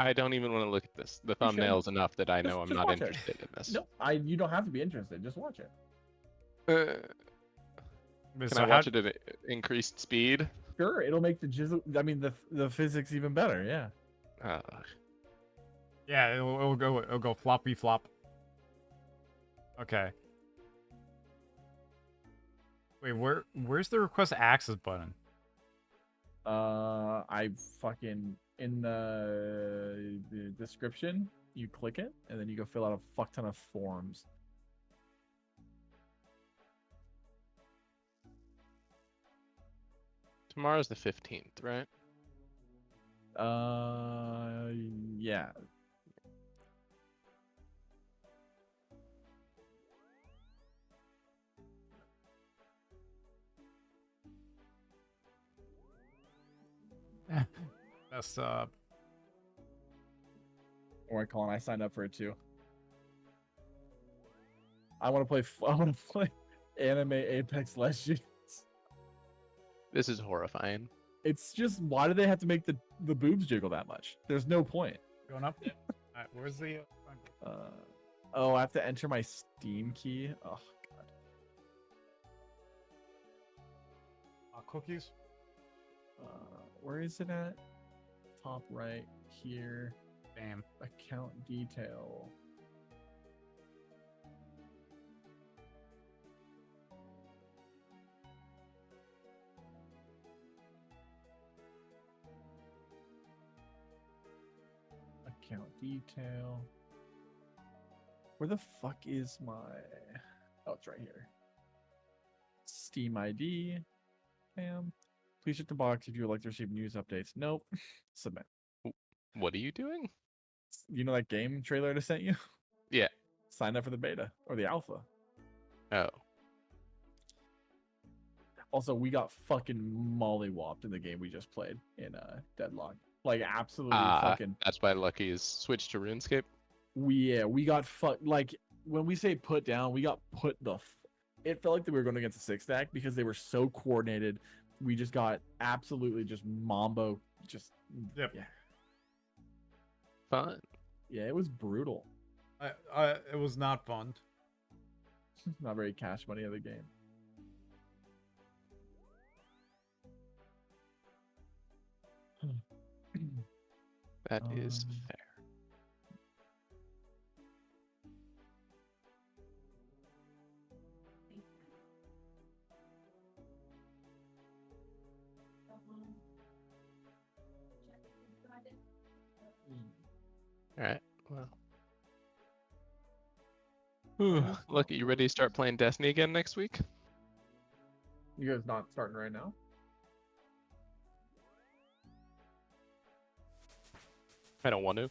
I don't even want to look at this. The You should. thumbnail's enough that I know I'm Just not watch it. interested in this. No, you don't have to be interested. Just watch it. Can So I watch it at increased speed? Sure, it'll make the the physics even better. Yeah. Yeah, it'll go floppy flop. Okay. Wait, where's the request access button? I fucking in the description, you click it, and then you go fill out a fuck ton of forms. Tomorrow's the 15th, right? Yeah. Messed up. Or Colin, I signed up for it too. I want to play anime Apex Legends. This is horrifying. It's just, why do they have to make the boobs jiggle that much? There's no point. Going up. Alright, where's the? Oh, I have to enter my Steam key. Oh god. Cookies. Where is it at? Top right here. Damn. Account detail. Account detail. Where the fuck is my... Oh, it's right here. Steam ID. Bam. Please check the box if you would like to receive news updates. Nope. Submit. What are you doing? You know that game trailer I just sent you? Yeah. Sign up for the beta or the alpha. Oh. Also, we got fucking mollywopped in the game we just played in Deadlock. Like, absolutely fucking... That's why Lucky is switched to RuneScape? We got like, when we say put down, we got put the... It felt like that we were going against a six stack because they were so coordinated. We just got absolutely just mambo. Just... Yep. Yeah. Fun. Yeah, it was brutal. It was not fun. Not very cash money of the game. That is fair. Alright, well. Whew, Lucky, you ready to start playing Destiny again next week? You guys not starting right now? I don't want to.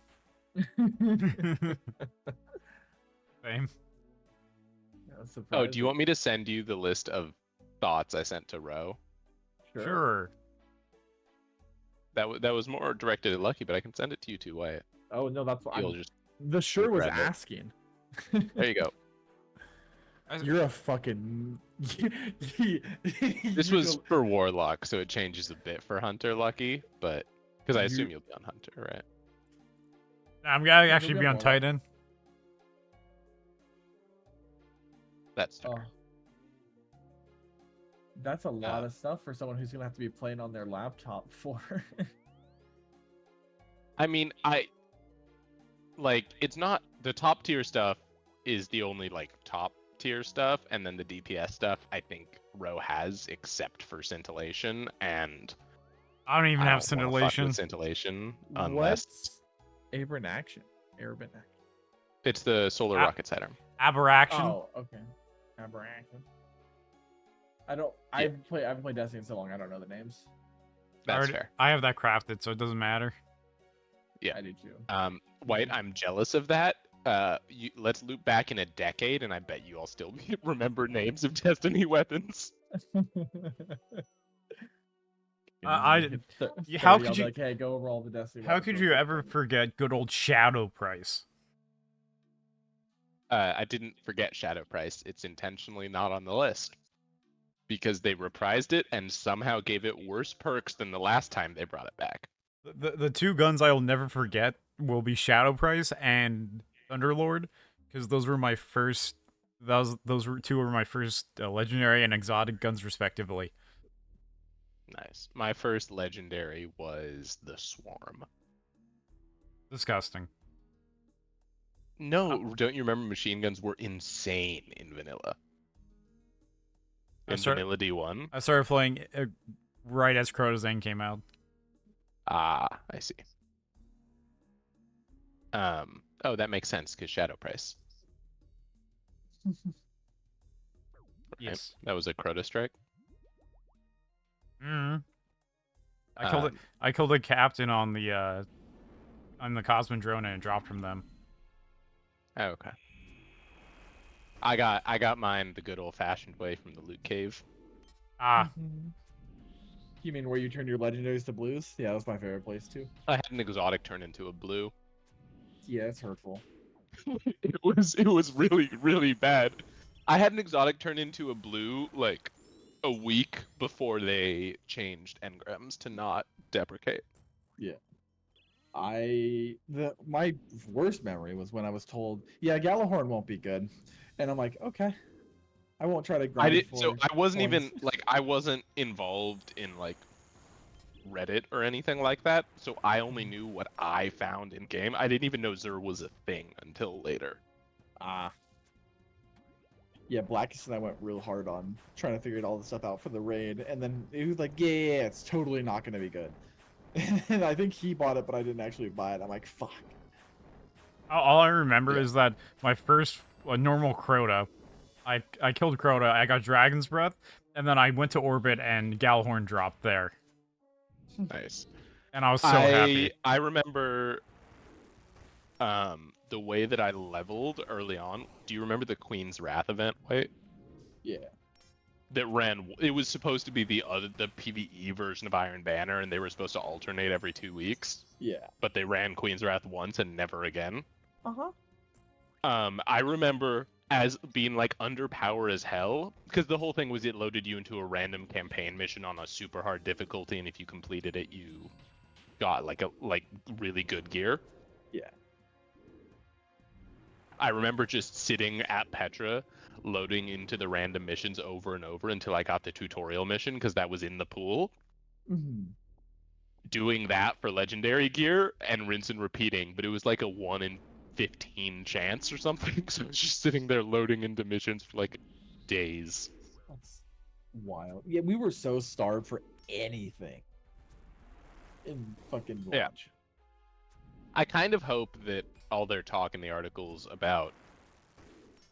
Same. Oh, do you want me to send you the list of thoughts I sent to Ro? Sure. That was more directed at Lucky, but I can send it to you too, Wyatt. Oh no, that's what You'll just the sure was grab it. asking. There you go. You're a fucking. This was for Warlock, so it changes a bit for Hunter, Lucky, but because I assume you'll be on Hunter, right? I'm gonna actually be on Titan. That's fair. That's a lot of stuff for someone who's gonna have to be playing on their laptop for. I mean, it's not the top tier stuff is the only top tier stuff, and then the DPS stuff I think Ro has, except for scintillation, and I don't even have fuck scintillation. with scintillation unless Aberrant action. it's the solar rocket sidearm. Aberration. Oh, okay. Aberration. I haven't played Destiny in so long. I don't know the names. That's fair. I have that crafted, so it doesn't matter. Yeah, I do too. White, I'm jealous of that. Let's loop back in a decade, and I bet you all still remember names of Destiny weapons. How could you? Like, hey, go over all the Destiny. How could you ever forget good old Shadow Price? I didn't forget Shadow Price. It's intentionally not on the list because they reprised it and somehow gave it worse perks than the last time they brought it back. The two guns I will never forget will be Shadow Price and Thunderlord, because those were my first. Those were two of my first legendary and exotic guns, respectively. Nice. My first legendary was the Swarm. Disgusting. No, don't you remember machine guns were insane in vanilla? I In start. vanilla D1? I started playing right as Crotazane came out. Ah, I see. Oh, that makes sense because Shadow Price. Right? Yes. That was a Crota strike. Mm. I killed it. Um, I killed a captain on the Cosmin drone and it dropped from them. oh, okay. I got mine the good old fashioned way from the loot cave. Ah, Mhm. You mean where you turn your legendaries to blues? Yeah, that was my favorite place too. I had an exotic turn into a blue. Yeah, it's hurtful. It was really bad. I had an exotic turn into a blue like a week before they changed engrams to not deprecate. Yeah. My worst memory was when I was told, yeah, Galahorn won't be good. And I'm like, okay. I won't try to I grind did so for I wasn't points. even like I wasn't involved in like Reddit or anything like that, so I only knew what I found in game. I didn't even know Zur was a thing until later. Ah. Yeah, Blackest and I went real hard on trying to figure all the stuff out for the raid, and then he was like, yeah, it's totally not going to be good. And I think he bought it, but I didn't actually buy it. I'm like, fuck. all I remember Yeah. is that my first normal Crota, I killed Crota. I got Dragon's Breath, and then I went to orbit and Galhorn dropped there, Nice. and I was so I happy. I remember the way that I leveled early on. Do you remember the Queen's Wrath event? Wait, Yeah. that ran. It was supposed to be the PvE version of Iron Banner, and they were supposed to alternate every 2 weeks. Yeah. But they ran Queen's Wrath once and never again. Uh-huh. I remember as being like underpowered as hell because the whole thing was it loaded you into a random campaign mission on a super hard difficulty, and if you completed it, you got like really good gear. Yeah. I remember just sitting at Petra, loading into the random missions over and over until I got the tutorial mission because that was in the pool. Mm-hmm. Doing that for legendary gear and rinse and repeating, but it was like a 1 in 15 chance or something. So I was just sitting there loading into missions for like days. That's wild. Yeah, we were so starved for anything in fucking Yeah. launch. I kind of hope that all their talk in the articles about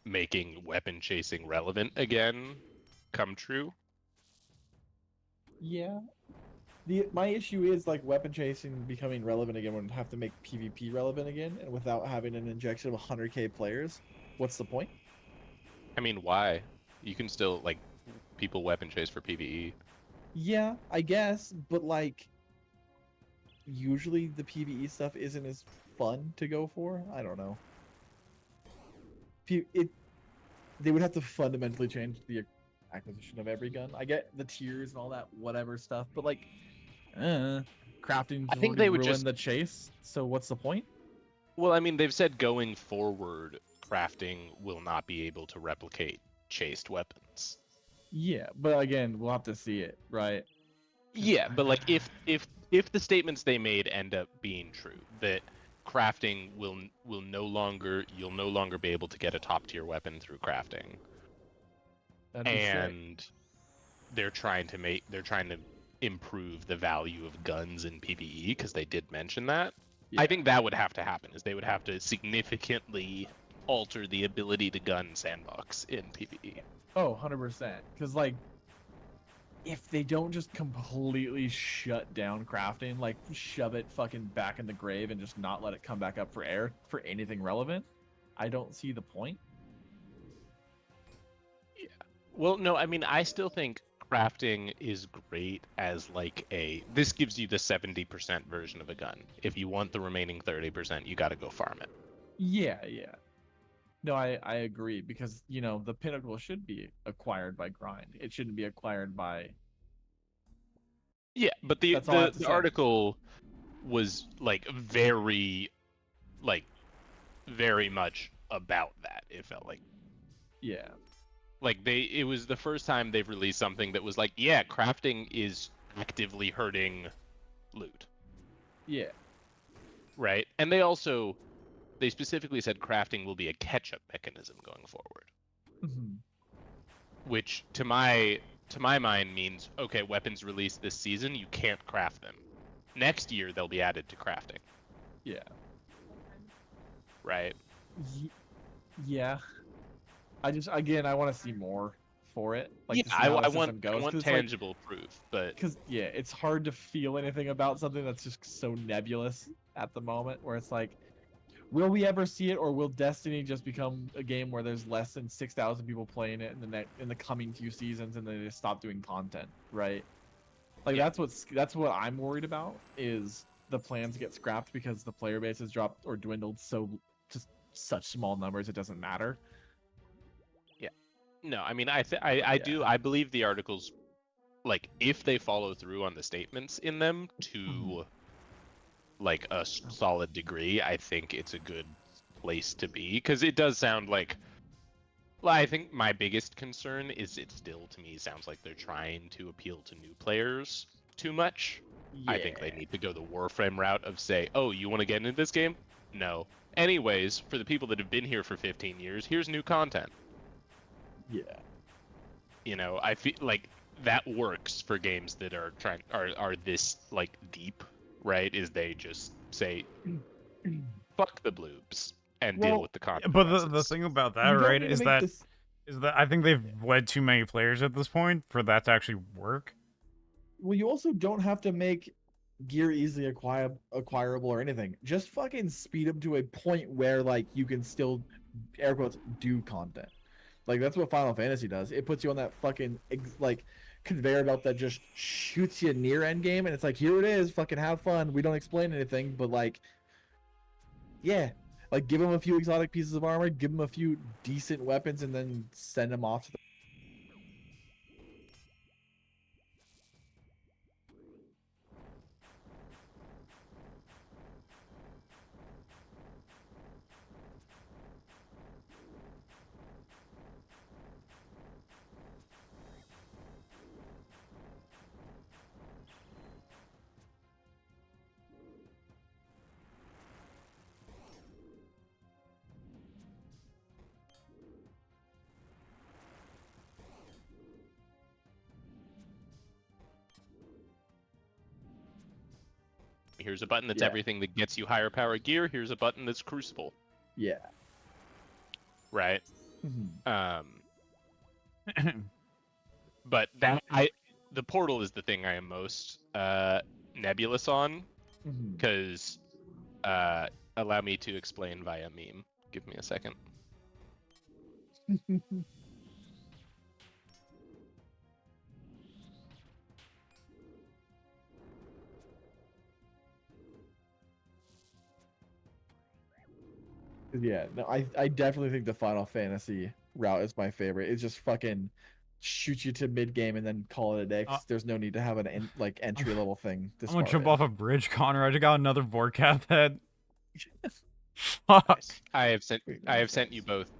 making weapon chasing relevant again come true. Yeah. My issue is like weapon chasing becoming relevant again would have to make PvP relevant again, and without having an injection of 100k players, what's the point? I mean, why? You can still like people weapon chase for PvE. Yeah, I guess, but like usually the PvE stuff isn't as fun to go for. I don't know. They would have to fundamentally change the acquisition of every gun. I get the tiers and all that whatever stuff, but like crafting's I think already they would ruined just the chase, so what's the point? well, I mean, they've said going forward, crafting will not be able to replicate chased weapons. Yeah, but again, we'll have to see it, right? Yeah, but like if the statements they made end up being true, that crafting will no longer you'll no longer be able to get a top tier weapon through crafting, That'd be sick. and they're trying to improve the value of guns in PvE because they did mention that. Yeah. I think that would have to happen is they would have to significantly alter the ability to gun sandbox in PvE. Oh, 100%. Because, like, if they don't just completely shut down crafting, like, shove it fucking back in the grave and just not let it come back up for air for anything relevant, I don't see the point. Well, no, I mean, I still think crafting is great as like this gives you the 70% version of a gun. If you want the remaining 30%, you got to go farm it. Yeah, yeah. No, I agree because, you know, the pinnacle should be acquired by grind. It shouldn't be acquired by. Yeah, but the That's all I have to the say. article was like very like very much about that. It felt Yeah. like it was the first time they've released something that was like, yeah, crafting is actively hurting loot, Yeah. right? And they specifically said crafting will be a catch-up mechanism going forward, Mhm. which to my mind means, okay, weapons released this season, you can't craft them. Next year they'll be added to crafting, Yeah. right? Yeah. I want to see more for it, Yeah, like to see how the I want system goes, because it's like, tangible proof, but yeah, it's hard to feel anything about something that's just so nebulous at the moment. Where it's like, will we ever see it, or will Destiny just become a game where there's less than 6,000 people playing it in the coming few seasons, and then they just stop doing content, right? Like yeah. that's what I'm worried about, is the plans get scrapped because the player base has dropped or dwindled so just such small numbers it doesn't matter. No, I mean, But yeah. I believe the articles, like, if they follow through on the statements in them Mhm. to like a solid degree, I think it's a good place to be, because it does sound like, well, I think my biggest concern is it still to me sounds like they're trying to appeal to new players too much. I think they Yeah. need to go the Warframe route of say, oh, you want to get into this game? No. Anyways, for the people that have been here for 15 years, here's new content. Yeah. You know, I feel like that works for games that are are this like deep, right? Is they just say fuck the bloobs and deal Well, with the But the consequences. thing about that, you don't right, need to make this. is that I think they've led too many players at this point for that to actually work. Well, you also don't have to make gear easily acquirable or anything. Just fucking speed them to a point where like you can still, air quotes, do content. Like that's what Final Fantasy does. It puts you on that fucking like conveyor belt that just shoots you near end game, and it's like, here it is, fucking have fun. We don't explain anything, but like, yeah, like give them a few exotic pieces of armor, give them a few decent weapons, and then send them off to the. Here's a button that's Yeah, everything that gets you higher power gear. Here's a button that's Crucible, yeah. right? Mhm. Um, but that the portal is the thing I am most nebulous on, Mhm. because uh, allow me to explain via meme. Give me a second. Yeah, no, I definitely think the Final Fantasy route is my favorite. It's just fucking shoot you to mid game and then call it a day. uh, 'Cause there's no need to have like I'm, entry level thing this I'm gonna far jump in. off a bridge, Connor. I just got another Vorkath head. Fuck. Nice. Wait, I no, have sent you thanks.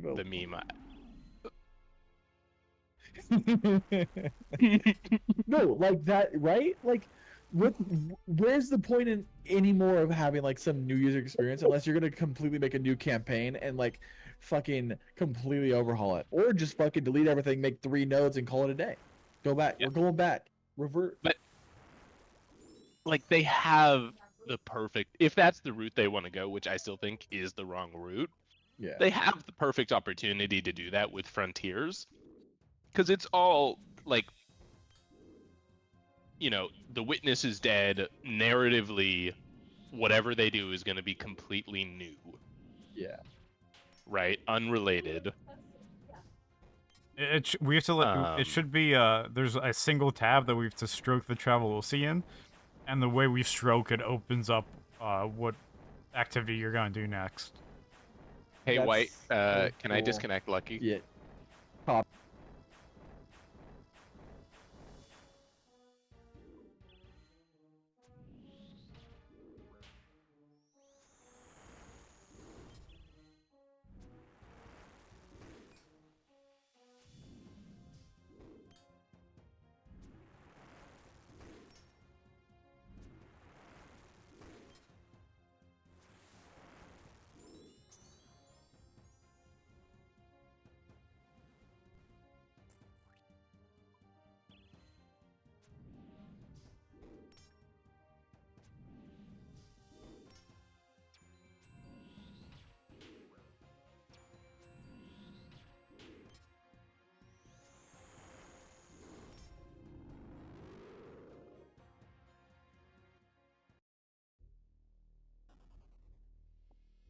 both the meme. No, like that, right? Like, what? Where's the point in anymore of having like some new user experience unless you're gonna completely make a new campaign and like fucking completely overhaul it, or just fucking delete everything, make 3 nodes, and call it a day. Go back. Yeah. We're going back. Revert. But like they have the perfect, if that's the route they want to go, which I still think is the wrong route, Yeah. they have the perfect opportunity to do that with Frontiers, because it's all like, you know, the witness is dead. Narratively, whatever they do is going to be completely new, Yeah. right? Unrelated. We have to let it Um, should be there's a single tab that we have to stroke the Travelocean, and the way we stroke it opens up what activity you're gonna do next. hey, White, That's oh can I cool. disconnect Lucky? Yeah.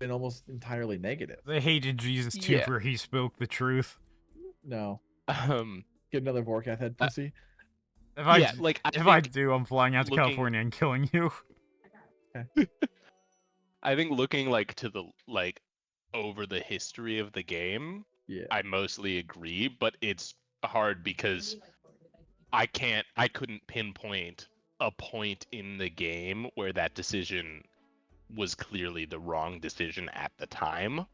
been almost entirely negative. They hated Jesus too Yeah. for he spoke the truth. No, Um, get another Vorkath head Uh, pussy. yeah, like I If I think do, I'm flying out to looking, California and killing you. I think looking like to the like over the history of the game, Yeah, I mostly agree, but it's hard because I couldn't pinpoint a point in the game where that decision was clearly the wrong decision at the time.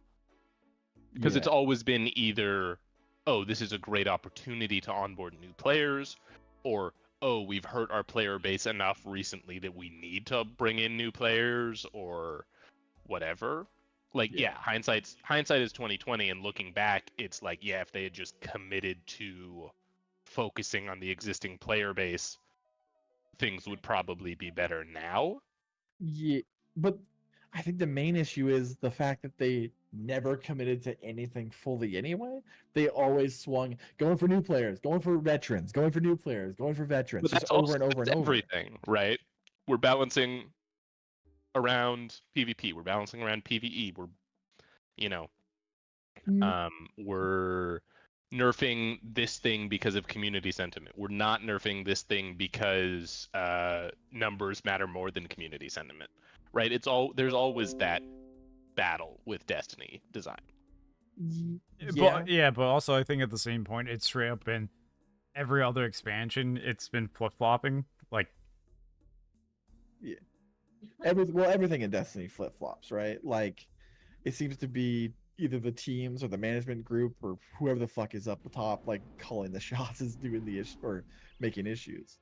Because it's yeah, always been either, oh, this is a great opportunity to onboard new players, or oh, we've hurt our player base enough recently that we need to bring in new players, or whatever. Like, Yeah. hindsight is 2020, and looking back, it's like, yeah, if they had just committed to focusing on the existing player base, things would probably be better now. yeah. But I think the main issue is the fact that they never committed to anything fully anyway. They always swung going for new players, going for veterans, going for new players, going for veterans, But just that's over also and over and that's over. everything, right? We're balancing around PvP. We're balancing around PvE. You know, Mm, we're nerfing this thing because of community sentiment. We're not nerfing this thing because numbers matter more than community sentiment, right? There's always that battle with Destiny design. Yeah, But also I think at the same point, it's straight up been every other expansion. It's been flip flopping. Like, yeah. Everything in Destiny flip flops, right? Like, it seems to be either the teams or the management group or whoever the fuck is up the top, like calling the shots, is doing the issue or making issues.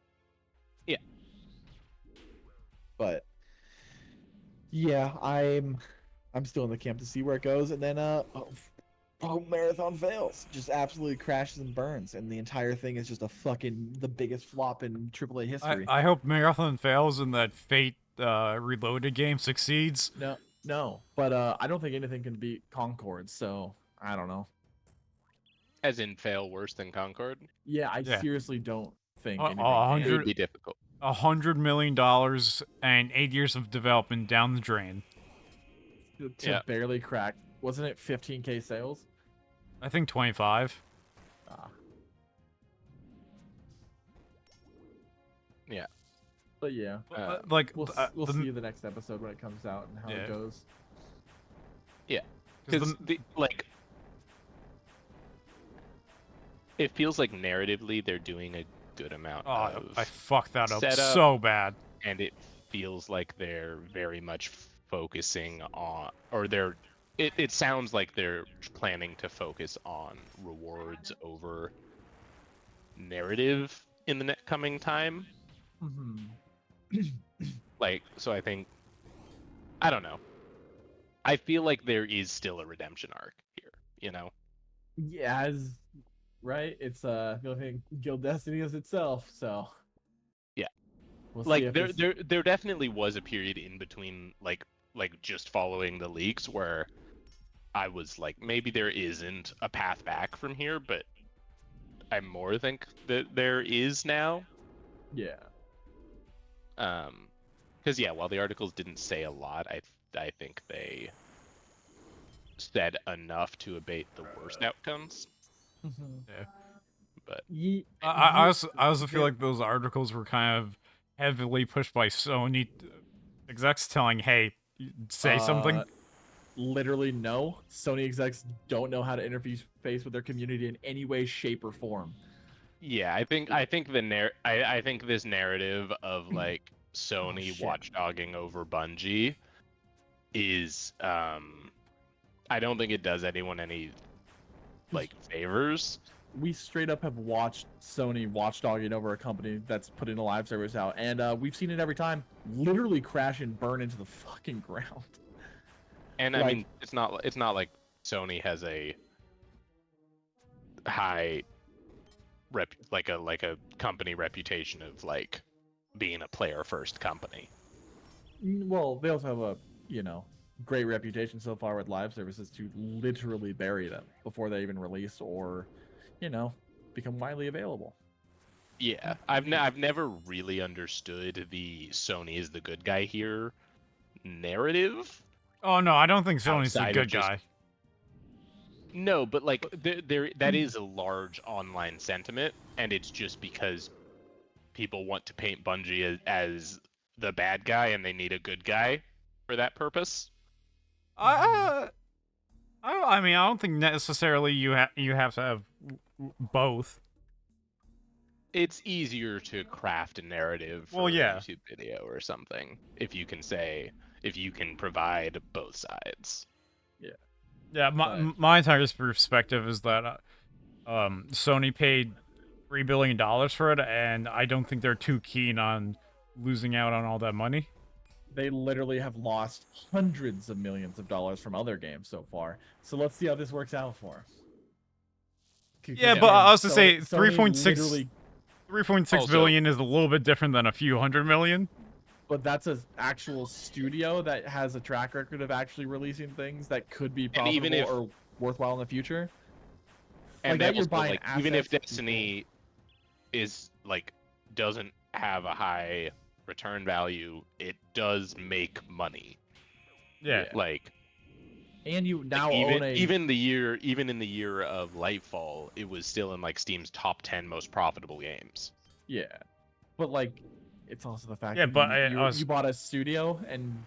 Yeah. But yeah, I'm still in the camp to see where it goes, and then marathon fails, just absolutely crashes and burns, and the entire thing is just a fucking the biggest flop in AAA history. I hope Marathon fails and that Fate Reloaded game succeeds. No, but I don't think anything can beat Concord, so I don't know. As in fail worse than Concord? Yeah, I Yeah. seriously don't think A anything It would can. be difficult. $100 million and 8 years of development down the drain. To Yeah. barely crack. Wasn't it 15K sales? I think 25. Ah. Yeah. But yeah, Like, we'll see the next episode when it comes out and how Yeah. it goes. Yeah. 'cause Because it feels like narratively they're doing a good amount of I fucked that up setup, so bad. and it feels like they're very much focusing on, or it sounds like they're planning to focus on rewards over narrative in the coming time. Like, so I think, I don't know. I feel like there is still a redemption arc here, you know? Yeah, right. It's the only thing Guild Destiny is itself. So Yeah. we'll see Like if there definitely was a period in between like just following the leaks where I was like, maybe there isn't a path back from here, but I more think that there is now. Yeah. Because yeah, while the articles didn't say a lot, I think they said enough to abate the worst outcomes. Yeah. But I also feel like those articles were kind of heavily pushed by Sony execs telling, "Hey, say something." Literally no. Sony execs don't know how to interface with their community in any way, shape, or form. yeah, I think I think this narrative of like Sony shit. watchdogging over Bungie is I don't think it does anyone any like favors. We straight up have watched Sony watchdogging over a company that's putting a live service out, and we've seen it every time literally crash and burn into the fucking ground. And I mean, it's not like Sony has a high like a company reputation of like being a player first company. Well, they also have a great reputation so far with live services to literally bury them before they even release or become widely available. Yeah, I've never really understood the Sony is the good guy here narrative. Oh no, I don't think Sony's the Outside of good just- guy. No, but like there that is a large online sentiment, and it's just because people want to paint Bungie as the bad guy, and they need a good guy for that purpose. I mean, I don't think necessarily you have to have both. It's easier to craft a narrative for Well, a yeah. YouTube video or something if you can provide both sides. Yeah, my entire perspective is that Sony paid $3 billion for it, and I don't think they're too keen on losing out on all that money. They literally have lost hundreds of millions of dollars from other games so far. So let's see how this works out for them. Yeah, but I was to say Sony 3.6 literally, 3.6 Also- billion is a little bit different than a few hundred million. but that's an actual studio that has a track record of actually releasing things that could be And even profitable if- or worthwhile in the future. And Like they that, you're also, buying like, even if assets of Destiny is like doesn't have a high return value, it does make money. Yeah. Like and you now even own a even in the year of Lightfall, it was still in like Steam's top 10 most profitable games. yeah, but like it's also the fact Yeah, that but you bought a studio and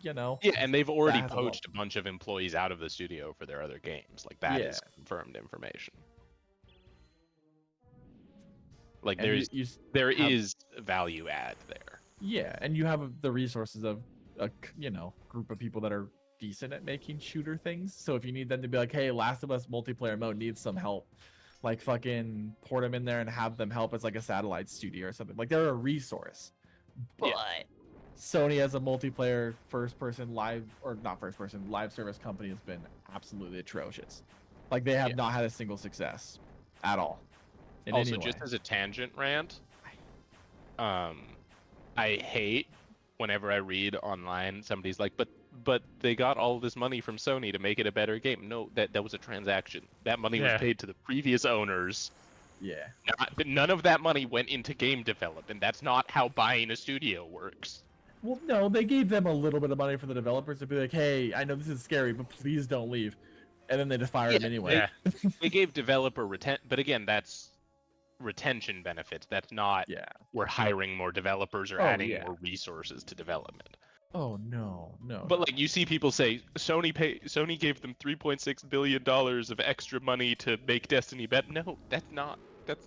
Yeah, and they've already has a lot. poached a bunch of employees out of the studio for their other games. Like that is confirmed information. Like and there have- is value add there. yeah, and you have the resources of a group of people that are decent at making shooter things. So if you need them to be like, hey, Last of Us multiplayer mode needs some help, like fucking port them in there and have them help as like a satellite studio or something. Like they're a resource. But Yeah. Sony as a multiplayer first person live or not first person live service company has been absolutely atrocious. Like they have not had a single success at all. In Also, any just way. as a tangent rant, I hate whenever I read online somebody's like, but they got all this money from Sony to make it a better game. No, that was a transaction. That money was Yeah. paid to the previous owners. Yeah. None of that money went into game development. That's not how buying a studio works. Well, no, they gave them a little bit of money for the developers to be like, hey, I know this is scary, but please don't leave. And then they just fired them anyway. Yeah. They gave developer but again, that's retention benefits. That's not we're hiring more developers or adding more resources to development. Oh no. But like you see people say Sony gave them $3.6 billion of extra money to make Destiny better. No, that's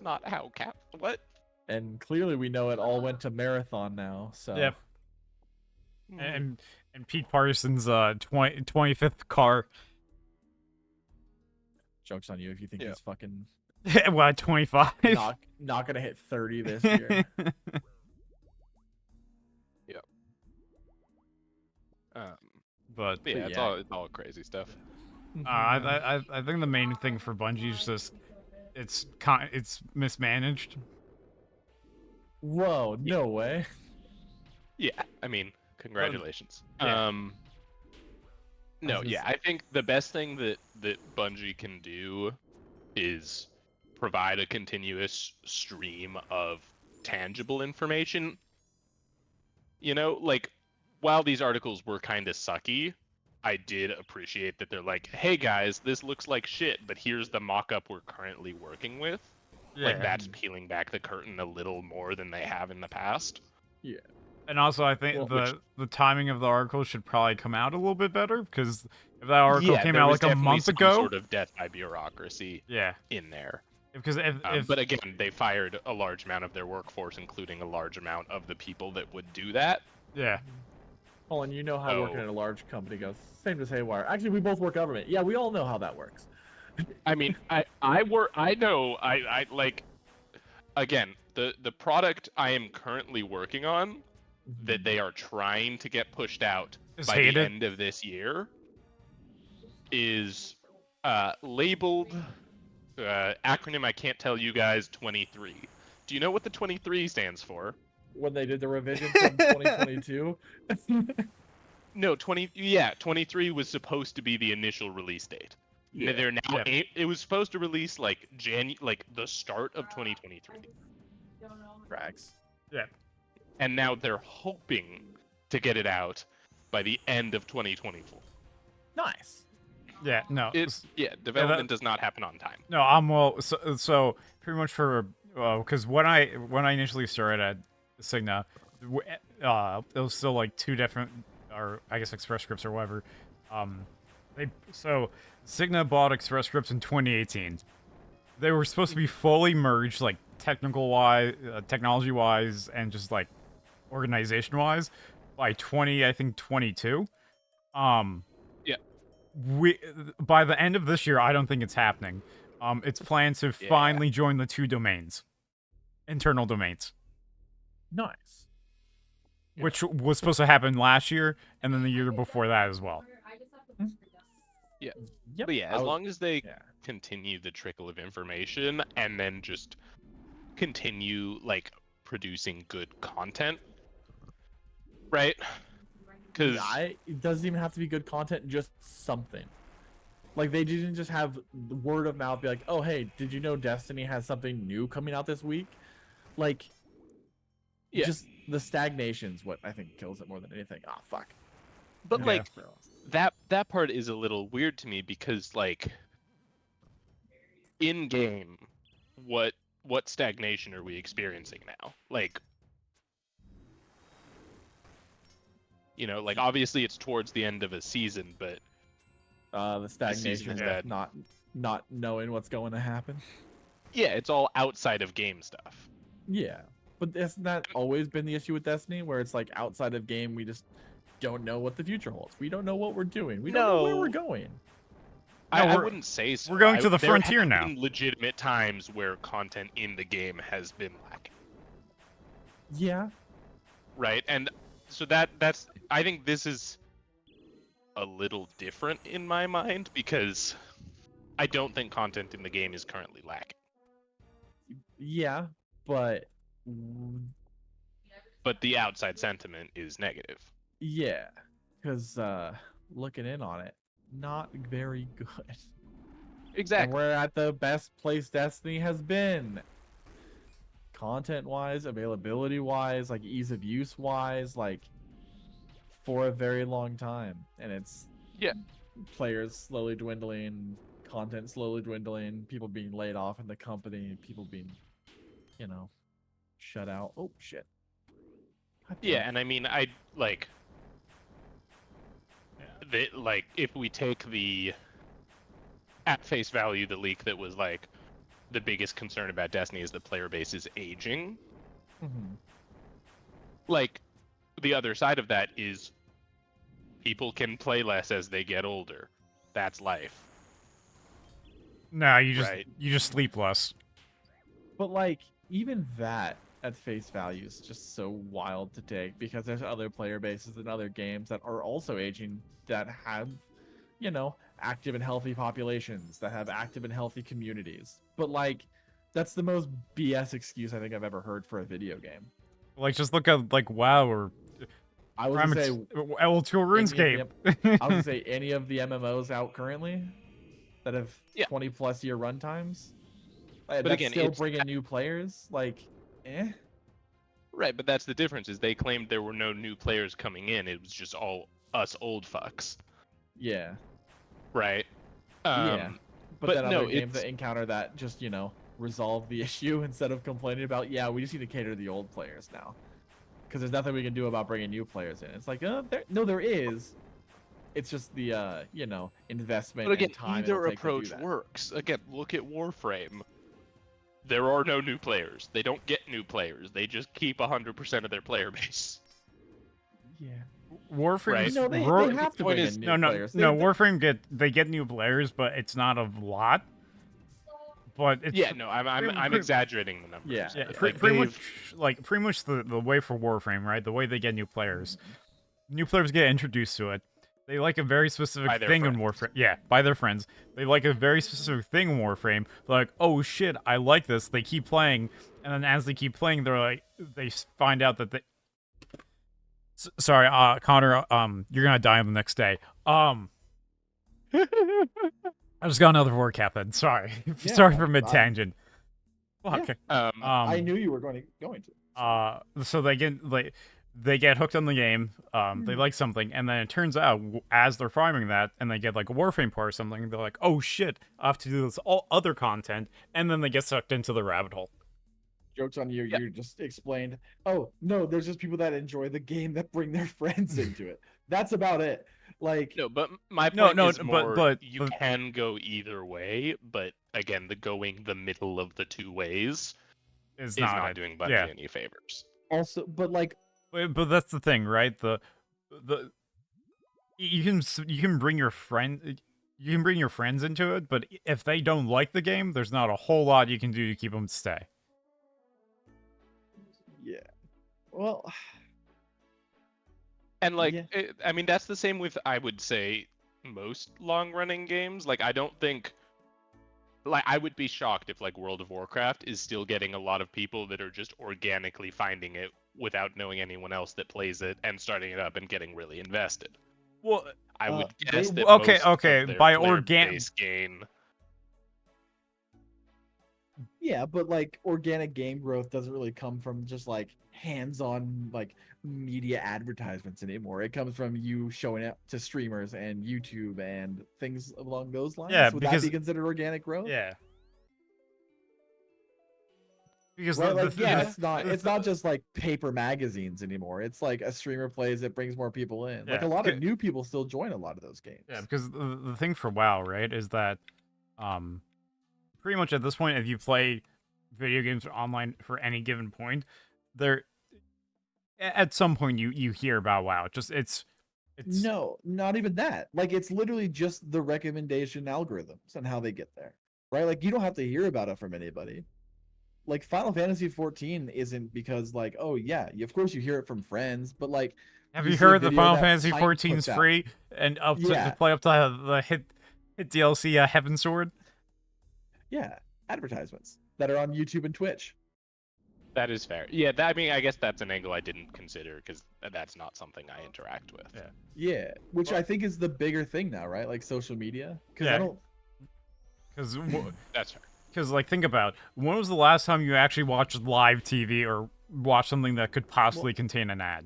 not how what? And clearly we know it all went to Marathon now, so Yep. And Pete Parsons' 25th car. joke's on you if you think he's fucking What, 25? not gonna hit 30 this year. Yep. But yeah, it's all crazy stuff. I think the main thing for Bungie is just it's mismanaged. Whoa, no way. Yeah, I mean, congratulations. Yeah. No, yeah, I think the best thing that Bungie can do is provide a continuous stream of tangible information. You know, like while these articles were kind of sucky, I did appreciate that they're like, "Hey guys, this looks like shit, but here's the mock-up we're currently working with." Like that's peeling back the curtain a little more than they have in the past. Yeah. And also, I think the timing of the article should probably come out a little bit better, because if that article came there out was like a month some ago, sort of death by bureaucracy in there. Because if but again, they fired a large amount of their workforce, including a large amount of the people that would do that. Yeah. Oh, and you know how working at a large company goes. Same as Haywire. Actually, we both work government. Yeah, we all know how that works. I mean, I know, I like, again, the product I am currently working on that they are trying to get pushed out by the end of this year is labeled acronym I can't tell you guys 23. Do you know what the 23 stands for? When they did the revision from 2022. No, 23 was supposed to be the initial release date. Yeah. They're now it was supposed to release like the start of 2023. Frags. Yeah. And now they're hoping to get it out by the end of 2024. Nice. Yeah, no. Development does not happen on time. No, I'm well. So pretty much for because when I initially started at Cigna, it was still like two different, or I guess Express Scripts or whatever. So Cigna bought Express Scripts in 2018. They were supposed to be fully merged, like technology wise, and just like organization wise, by 22. Yeah. By the end of this year, I don't think it's happening. It's planned to finally join the two domains, internal domains, Nice. which was supposed to happen last year and then the year before that as well. Yeah. Yep. But yeah, as long as they continue the trickle of information and then just continue like producing good content, right? Because it doesn't even have to be good content, just something. Like they didn't just have word of mouth be like, oh hey, did you know Destiny has something new coming out this week? Like, just the stagnation's what I think kills it more than anything. Ah, fuck. But like that part is a little weird to me because like in game, what stagnation are we experiencing now? Like, you know, like obviously it's towards the end of a season, but the stagnation is that not knowing what's going to happen. Yeah, it's all outside of game stuff. Yeah, but hasn't that always been the issue with Destiny, where it's like outside of game, we just don't know what the future holds. We don't know what we're doing. We don't know where we're going. I wouldn't say so. We're going to the frontier now. There have been legitimate times where content in the game has been lacking. Yeah. Right, and so that's I think this is a little different in my mind because I don't think content in the game is currently lacking. Yeah, but the outside sentiment is negative. Yeah, because looking in on it, not very good. Exactly. And we're at the best place Destiny has been. Content-wise, availability-wise, like ease of use-wise, like for a very long time. And it's players slowly dwindling, content slowly dwindling, people being laid off in the company, people being, you know, shut out. Oh shit. Yeah, and I mean, I like if we take the at face value the leak that was like the biggest concern about Destiny is the player base is aging. Mm-hmm. Like the other side of that is people can play less as they get older. That's life. No, you just sleep less. But like even that at face value is just so wild to take because there's other player bases and other games that are also aging that have, you know, active and healthy populations, that have active and healthy communities. But like that's the most BS excuse I think I've ever heard for a video game. Like just look at like WoW or I was gonna say L2 RuneScape. I was gonna say any of the MMOs out currently that have 20 plus year runtimes. But that's again, still bringing new players. Like, Right, but that's the difference. Is they claimed there were no new players coming in. It was just all us old fucks. Yeah. Right. Yeah. But then no, other games that encounter that just, you know, resolve the issue instead of complaining about, yeah, we just need to cater to the old players now. Because there's nothing we can do about bringing new players in. It's like, there is. It's just the, you know, investment and time. Either approach works. Again, look at Warframe. There are no new players. They don't get new players. They just keep 100% of their player base. Yeah. Warframe. Right? No, they have to bring in new players. No, Warframe get new players, but it's not a lot. But it's I'm exaggerating the numbers. Yeah, pretty much the way for Warframe, right? The way they get new players. New players get introduced to it. They like a very specific thing in Warframe. Yeah, by their friends. They like a very specific thing in Warframe. They're like, oh shit, I like this. They keep playing, and then as they keep playing, they find out that they. Sorry, Connor. You're gonna die on the next day. I just got another word happen. Sorry, sorry for mid tangent. Fuck. I knew you were going to. So they get they get hooked on the game, they like something, and then it turns out as they're farming that, and they get like a Warframe part or something, they're like, oh shit, I have to do this all other content, and then they get sucked into the rabbit hole. Joke's on you. Yeah. You just explained. Oh no, there's just people that enjoy the game that bring their friends into it. That's about it. Like No, but my No, point no, is more but you can go either way, but again, the going the middle of the two ways it's is not doing Bungie any favors. also, but like But that's the thing, right? The you can bring your friend. You can bring your friends into it, but if they don't like the game, there's not a whole lot you can do to keep them to stay. yeah. Well, And like, yeah. I mean, that's the same with, I would say, most long-running games. Like, I don't think, like, I would be shocked if like World of Warcraft is still getting a lot of people that are just organically finding it without knowing anyone else that plays it and starting it up and getting really invested. Well, I would they- guess that okay, most of their by player base gain. Yeah, but like organic game growth doesn't really come from just like hands-on like media advertisements anymore. It comes from you showing up to streamers and YouTube and things along those lines. Yeah, Would because that be considered organic growth? yeah, because Right, like yeah, yeah, it's not just like paper magazines anymore. It's like a streamer plays, it brings more people in. Like Yeah, a lot of new people still join a lot of those games. yeah, because the thing for WoW, right, is that pretty much at this point, if you play video games online for any given point, there at some point you hear about WoW. Just it's No, not even that. Like it's literally just the recommendation algorithms and how they get there. Right? Like you don't have to hear about it from anybody. Like Final Fantasy 14 isn't because like, oh yeah, of course you hear it from friends, but like Have you you see a heard that video Final that Fantasy Titan 14 puts is out. free and up to Yeah. play up to the hit DLC Heaven Sword? Yeah, advertisements that are on YouTube and Twitch. That is fair. Yeah, that, I mean, I guess that's an angle I didn't consider because that's not something I interact with. Yeah. Yeah, which I think is the bigger thing now, right? Like social media. Because Yeah. I don't. Because That's fair. Because, like, think about when was the last time you actually watched live TV or watched something that could possibly contain an ad?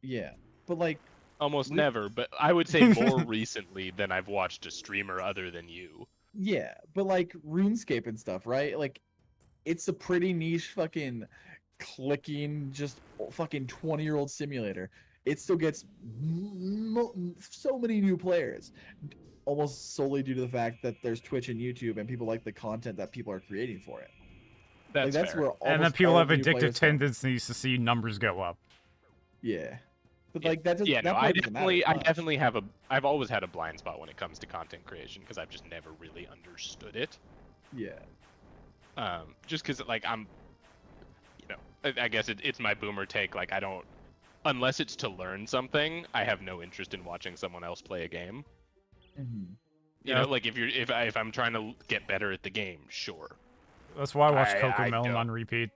Yeah, but like, Almost never, but I would say more recently than I've watched a streamer other than you. yeah, but like RuneScape and stuff, right? Like, it's a pretty niche fucking clicking, just fucking 20-year-old simulator. It still gets so many new players, almost solely due to the fact that there's Twitch and YouTube and people like the content that people are creating for it. That's Like, that's fair. where And then almost people all have the new addictive players come. tendencies to see numbers go up. Yeah, but Yeah, like that just Yeah, that no, part doesn't matter as I much. definitely have I've always had a blind spot when it comes to content creation because I've just never really understood it. Yeah. Just because like I'm, I guess it's my boomer take. Like I don't, unless it's to learn something, I have no interest in watching someone else play a game. Mm-hmm. You know, like if I'm trying to get better at the game, sure. That's why I watch I Cocomelon don't. on repeat.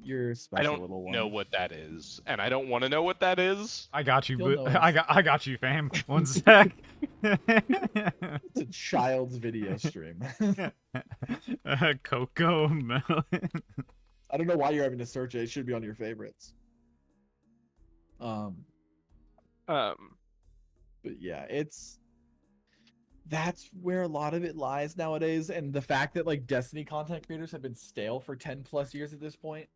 You're a I special don't little one. know what that is, and I don't want to know what that is. I got you, You'll but know I got you, fam. One sec. It's a child's video stream. Cocomelon. I don't know why you're having to search it. It should be on your favorites. But yeah, that's where a lot of it lies nowadays, and the fact that like Destiny content creators have been stale for 10 plus years at this point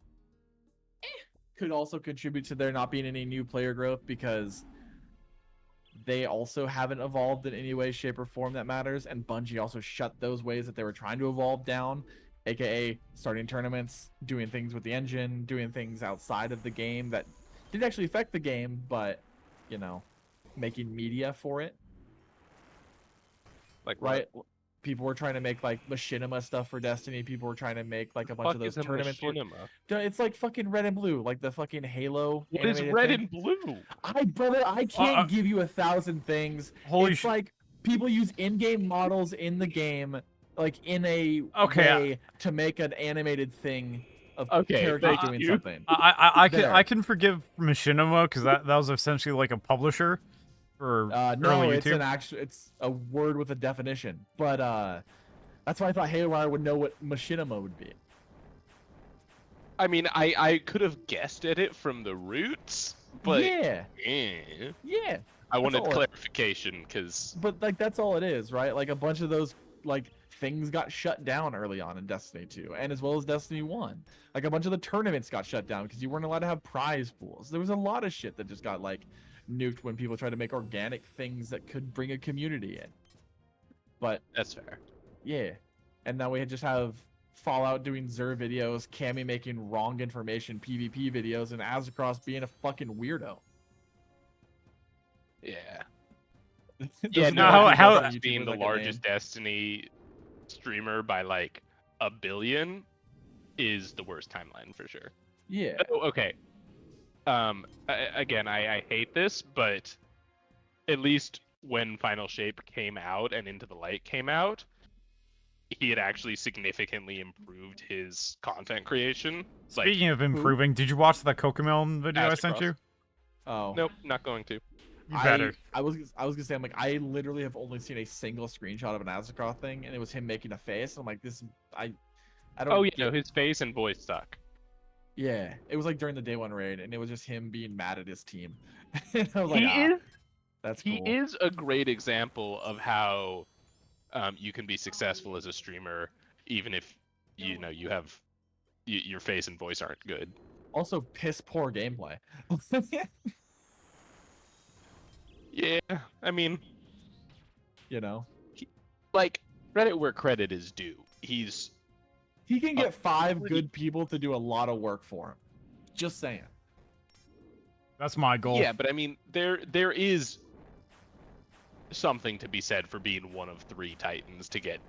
could also contribute to there not being any new player growth because they also haven't evolved in any way, shape, or form that matters, and Bungie also shut those ways that they were trying to evolve down, aka starting tournaments, doing things with the engine, doing things outside of the game that didn't actually affect the game, but making media for it. Like Right? People were trying to make like machinima stuff for Destiny. People were trying to make like a bunch of those tournaments. It's like fucking red and blue, like the fucking Halo. What is red and blue? I can't give you 1,000 things. Holy it's like people use in-game models in the game, like in a Okay, way to make an animated thing of Okay, characters thank doing you. something. I can forgive Machinima because that was essentially like a publisher for No, early it's YouTube. it's a word with a definition. But that's why I thought Haywire would know what machinima would be. I mean, I could have guessed at it from the roots, but Yeah, eh. yeah. I That's wanted all clarification because but like that's all it is, right? Like a bunch of those like things got shut down early on in Destiny 2, and as well as Destiny 1. Like a bunch of the tournaments got shut down because you weren't allowed to have prize pools. There was a lot of shit that just got like nuked when people tried to make organic things that could bring a community in. But that's fair. yeah, and now we just have Fallout doing Xur videos, Cammy making wrong information PvP videos, and Azecross being a fucking weirdo. Yeah. Yeah, Doesn't no, look like he does on Azecross YouTube being with, the like, a largest name. Destiny streamer by like 1 billion is the worst timeline for sure. Yeah. Oh, okay. Again, I hate this, but at least when Final Shape came out and Into the Light came out, he had actually significantly improved his content creation. Like, Speaking of improving, did you watch that Cocomelon video I sent Azecross. you? Oh. Nope, not going to. You better. I was gonna say, I'm like, I literally have only seen a single screenshot of an Azecross thing, and it was him making a face. I'm like, this I don't Oh yeah, get. no, his face and voice suck. Yeah, it was like during the day one raid, and it was just him being mad at his team. And I was like, He is that's he cool. is a great example of how you can be successful as a streamer even if you have your face and voice aren't good. Also, piss poor gameplay. Yeah, I mean, You know, like credit where credit is due. He's he can a get 5 pretty good people to do a lot of work for him. Just saying. That's my goal. yeah, but I mean there is something to be said for being one of 3 Titans to get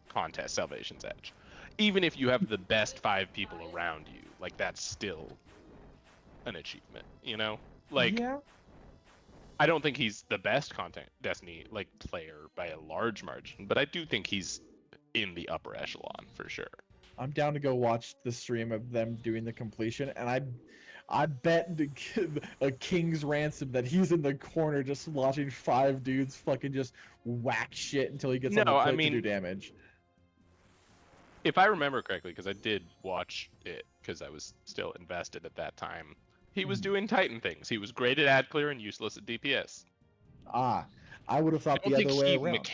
contest Salvation's Edge. Even if you have the best 5 people around you, like that's still an achievement, you know? Like Yeah. I don't think he's the best content Destiny like player by a large margin, but I do think he's in the upper echelon for sure. I'm down to go watch the stream of them doing the completion, and I bet a king's ransom that he's in the corner just watching 5 dudes fucking just whack shit until he gets on the No, I plate to do mean, damage. if I remember correctly, because I did watch it because I was still invested at that time, he was doing Titan things. He was great at ad clear and useless at DPS. Ah, I would have I thought don't the think other way he around.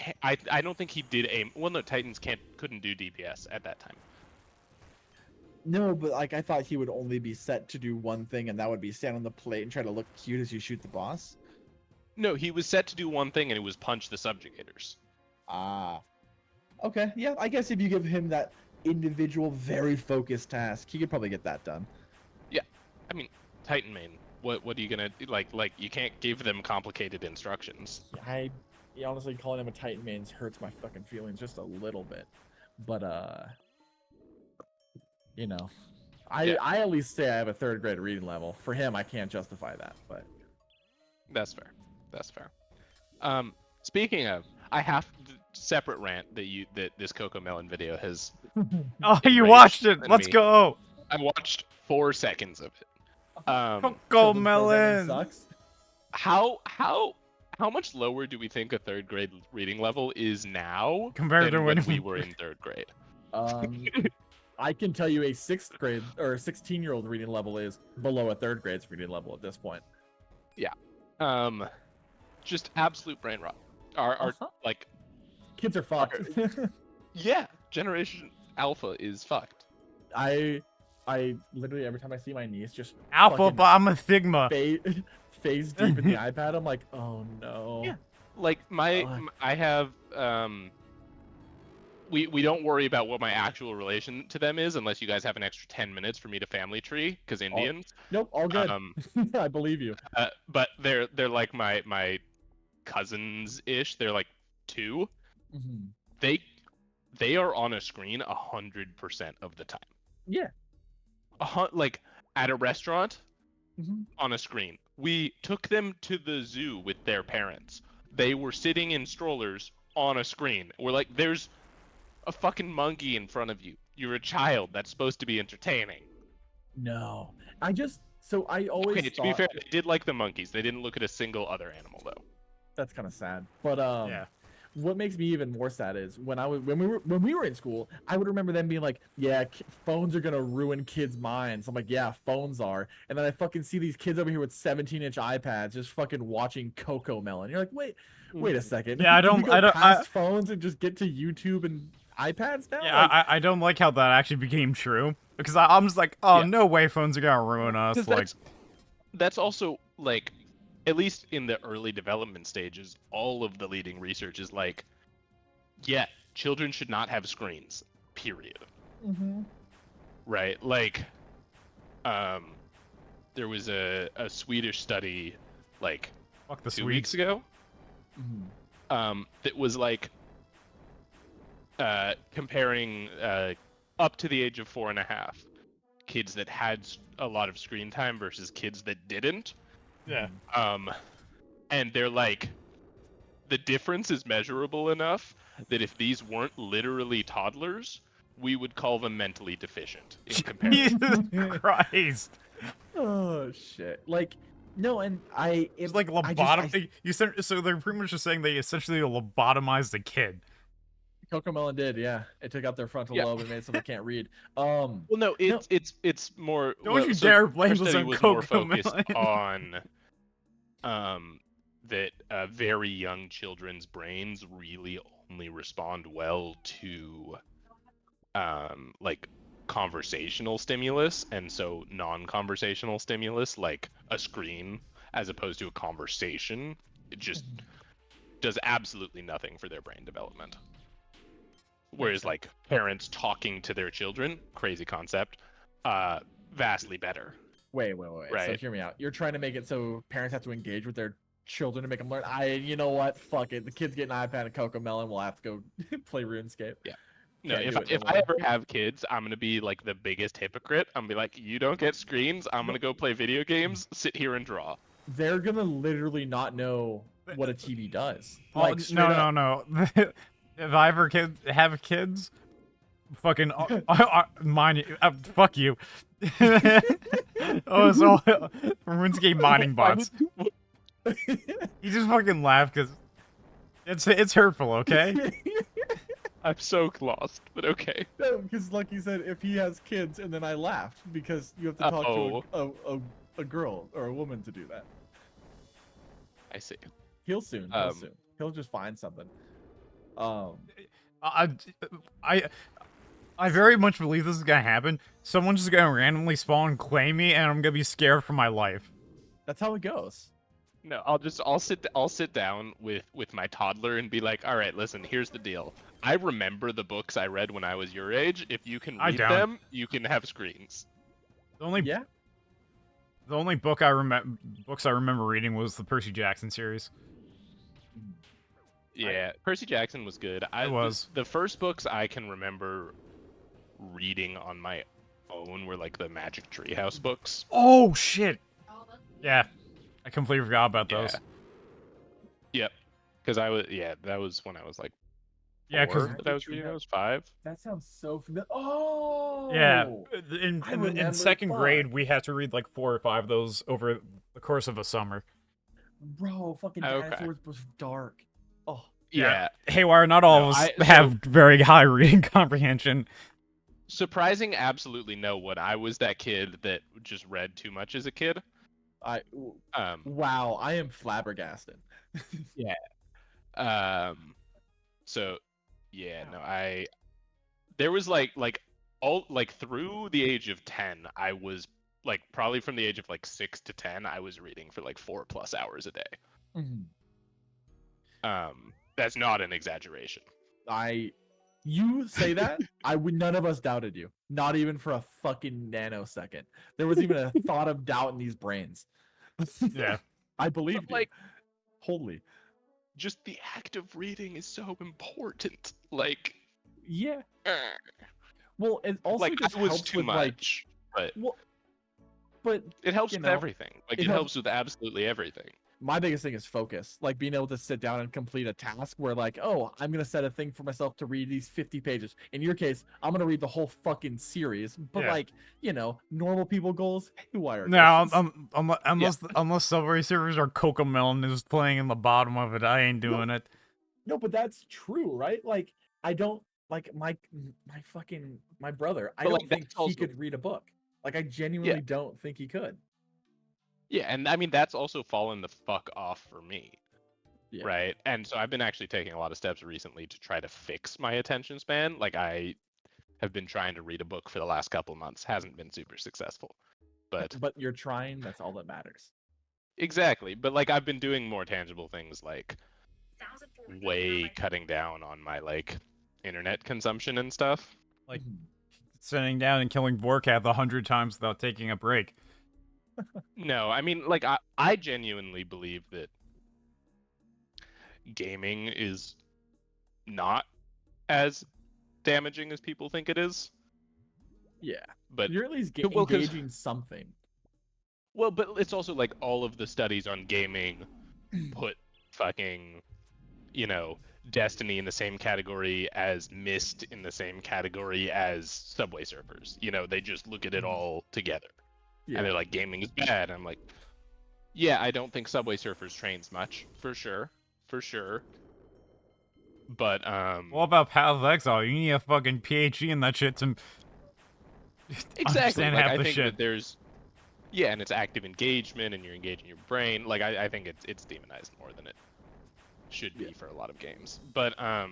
I don't think he did aim. Well, no, Titans couldn't do DPS at that time. No, but like I thought he would only be set to do one thing, and that would be stand on the plate and try to look cute as you shoot the boss. No, he was set to do one thing, and it was punch the subjugators. Ah, okay, yeah. I guess if you give him that individual, very focused task, he could probably get that done. Yeah, I mean, Titan main. What are you gonna like? Like you can't give them complicated instructions. Honestly, calling him a Titan main hurts my fucking feelings just a little bit, but you know, Yeah. I at least say I have a 3rd grade reading level. For him, I can't justify that, but That's fair. That's fair. Speaking of, I have separate rant that this Cocomelon video has. Oh, you enraged watched it. in Let's me. go. I watched 4 seconds of it. so the programming Cocomelon. sucks. How much lower do we think a 3rd grade reading level is now Compared than to when when we were in 3rd grade? I can tell you a 6th grade or 16-year-old reading level is below a 3rd grade's reading level at this point. Just absolute brain rot. Our like Kids are fucked. yeah, Generation Alpha is fucked. I literally every time I see my niece just Alpha, fucking but I'm a Sigma. phase deep in the iPad, I'm like, oh no. Yeah. Like I have we don't worry about what my actual relation to them is unless you guys have an extra 10 minutes for me to family tree because Indians. Nope, all good. I believe you. But they're like my cousins ish. They're like 2. Mm-hmm. They are on a screen 100% of the time. Yeah. Like at a restaurant, Mm-hmm. on a screen. We took them to the zoo with their parents. They were sitting in strollers on a screen. We're like, there's a fucking monkey in front of you. You're a child. That's supposed to be entertaining. No. I always Okay, to be fair, they did like the monkeys. They didn't look at a single other animal though. That's kind of sad. But Yeah. what makes me even more sad is when we were in school, I would remember them being like, "Yeah, phones are gonna ruin kids' minds." I'm like, "Yeah, phones are." And then I fucking see these kids over here with 17-inch iPads just fucking watching Coco Melon. You're like, wait a second. Yeah, Can we go past phones and just get to YouTube and iPads now? Yeah, Like, I don't like how that actually became true because I'm just like, oh, no way, phones are gonna ruin us. Like, that's also like, at least in the early development stages, all of the leading research is like, yeah, children should not have screens. Period. Right? Like, there was a Swedish study like fuck the 2 Swedes. weeks ago. That was like comparing up to the age of 4.5 kids that had a lot of screen time versus kids that didn't. Yeah. And they're like, the difference is measurable enough that if these weren't literally toddlers, we would call them mentally deficient in comparison. Jesus Christ. Oh shit! Like, no, and It's like lobotomy. So they're pretty much just saying they essentially lobotomized the kid. Coco Melon did, yeah. It took out their frontal lobe and made so they can't read. Well, no, it's more. Don't you dare blame this on was Coco more focused Melon. on that very young children's brains really only respond well to like conversational stimulus, and so non-conversational stimulus like a screen as opposed to a conversation, it just does absolutely nothing for their brain development. Whereas like parents talking to their children, crazy concept, vastly better. Wait. Right. So hear me out. You're trying to make it so parents have to engage with their children to make them learn. You know what? Fuck it. The kids get an iPad and Coco Melon. We'll have to go play RuneScape. Yeah. No, if I ever have kids, I'm gonna be like the biggest hypocrite. I'm gonna be like, you don't get screens. I'm gonna go play video games, sit here and draw. They're gonna literally not know what a TV does. Like, no. If I ever have kids, fucking mine. Fuck you. Oh, so RuneScape mining bots. You just fucking laugh because it's hurtful, okay? I'm so lost, but okay. No, because like you said, if he has kids, and then I laughed because you have to talk to a girl or a woman to do that. I see. He'll soon. He'll just find something. I very much believe this is gonna happen. Someone's just gonna randomly spawn and claim me, and I'm gonna be scared for my life. That's how it goes. No, I'll sit down with my toddler and be like, all right, listen, here's the deal. I remember the books I read when I was your age. If you can read them, you can have screens. The only books I remember reading was the Percy Jackson series. Yeah, Percy Jackson was good. The first books I can remember reading on my own were like the Magic Treehouse books. Oh shit! Yeah, I completely forgot about those. Yep, because that was when I was like 4 that I was reading. I was 5. That sounds so familiar. Oh yeah, in second grade we had to read like 4 or 5 of those over the course of a summer. Bro, fucking dinosaurs was dark. Oh yeah. Haywire, not all of us have very high reading comprehension. Surprising, absolutely no one. I was that kid that just read too much as a kid. Wow, I am flabbergasted. Yeah. So yeah, no, there was like all like through the age of 10, I was like probably from the age of like 6 to 10, I was reading for like 4+ hours a day. That's not an exaggeration. You say that, none of us doubted you. Not even for a fucking nanosecond. There was even a thought of doubt in these brains. Yeah. I believed you. Holy. Just the act of reading is so important. Like, yeah. Well, it also like just it was helps too with much, but it helps with everything. Like it helps with absolutely everything. My biggest thing is focus, like being able to sit down and complete a task where like, oh, I'm going to set a thing for myself to read these 50 pages. In your case, I'm going to read the whole fucking series, but like, normal people goals, haywire. No, unless Subway servers or Coco Melon is playing in the bottom of it, I ain't doing it. No, but that's true, right? Like, I don't like my brother. I But don't like think that's he also could read a book. Like, I yeah, genuinely don't think he could. yeah, and I mean that's also fallen the fuck off for me, Yeah. right? And so I've been actually taking a lot of steps recently to try to fix my attention span. Like I have been trying to read a book for the last couple months, hasn't been super successful, but But you're trying. That's all that matters. exactly. But like I've been doing more tangible things, like way cutting down on my like internet consumption and stuff. Like Mhm. sitting down and killing Vorkath 100 times without taking a break. No, I mean like I genuinely believe that gaming is not as damaging as people think it is. Yeah. But You're at least well, because engaging something. well, but it's also like all of the studies on gaming put fucking, you know, Destiny in the same category as Myst in the same category as Subway Surfers. You know, they just look at it all together. And Yeah. they're like, gaming is bad. I'm like, yeah, I don't think Subway Surfers trains much, for sure. For sure. But What about Path of Exile? You need a fucking PhD in that shit to exactly. understand Like half I the think shit. that there's yeah, and it's active engagement and you're engaging your brain. Like I think it's demonized more than it should be Yeah. for a lot of games. But where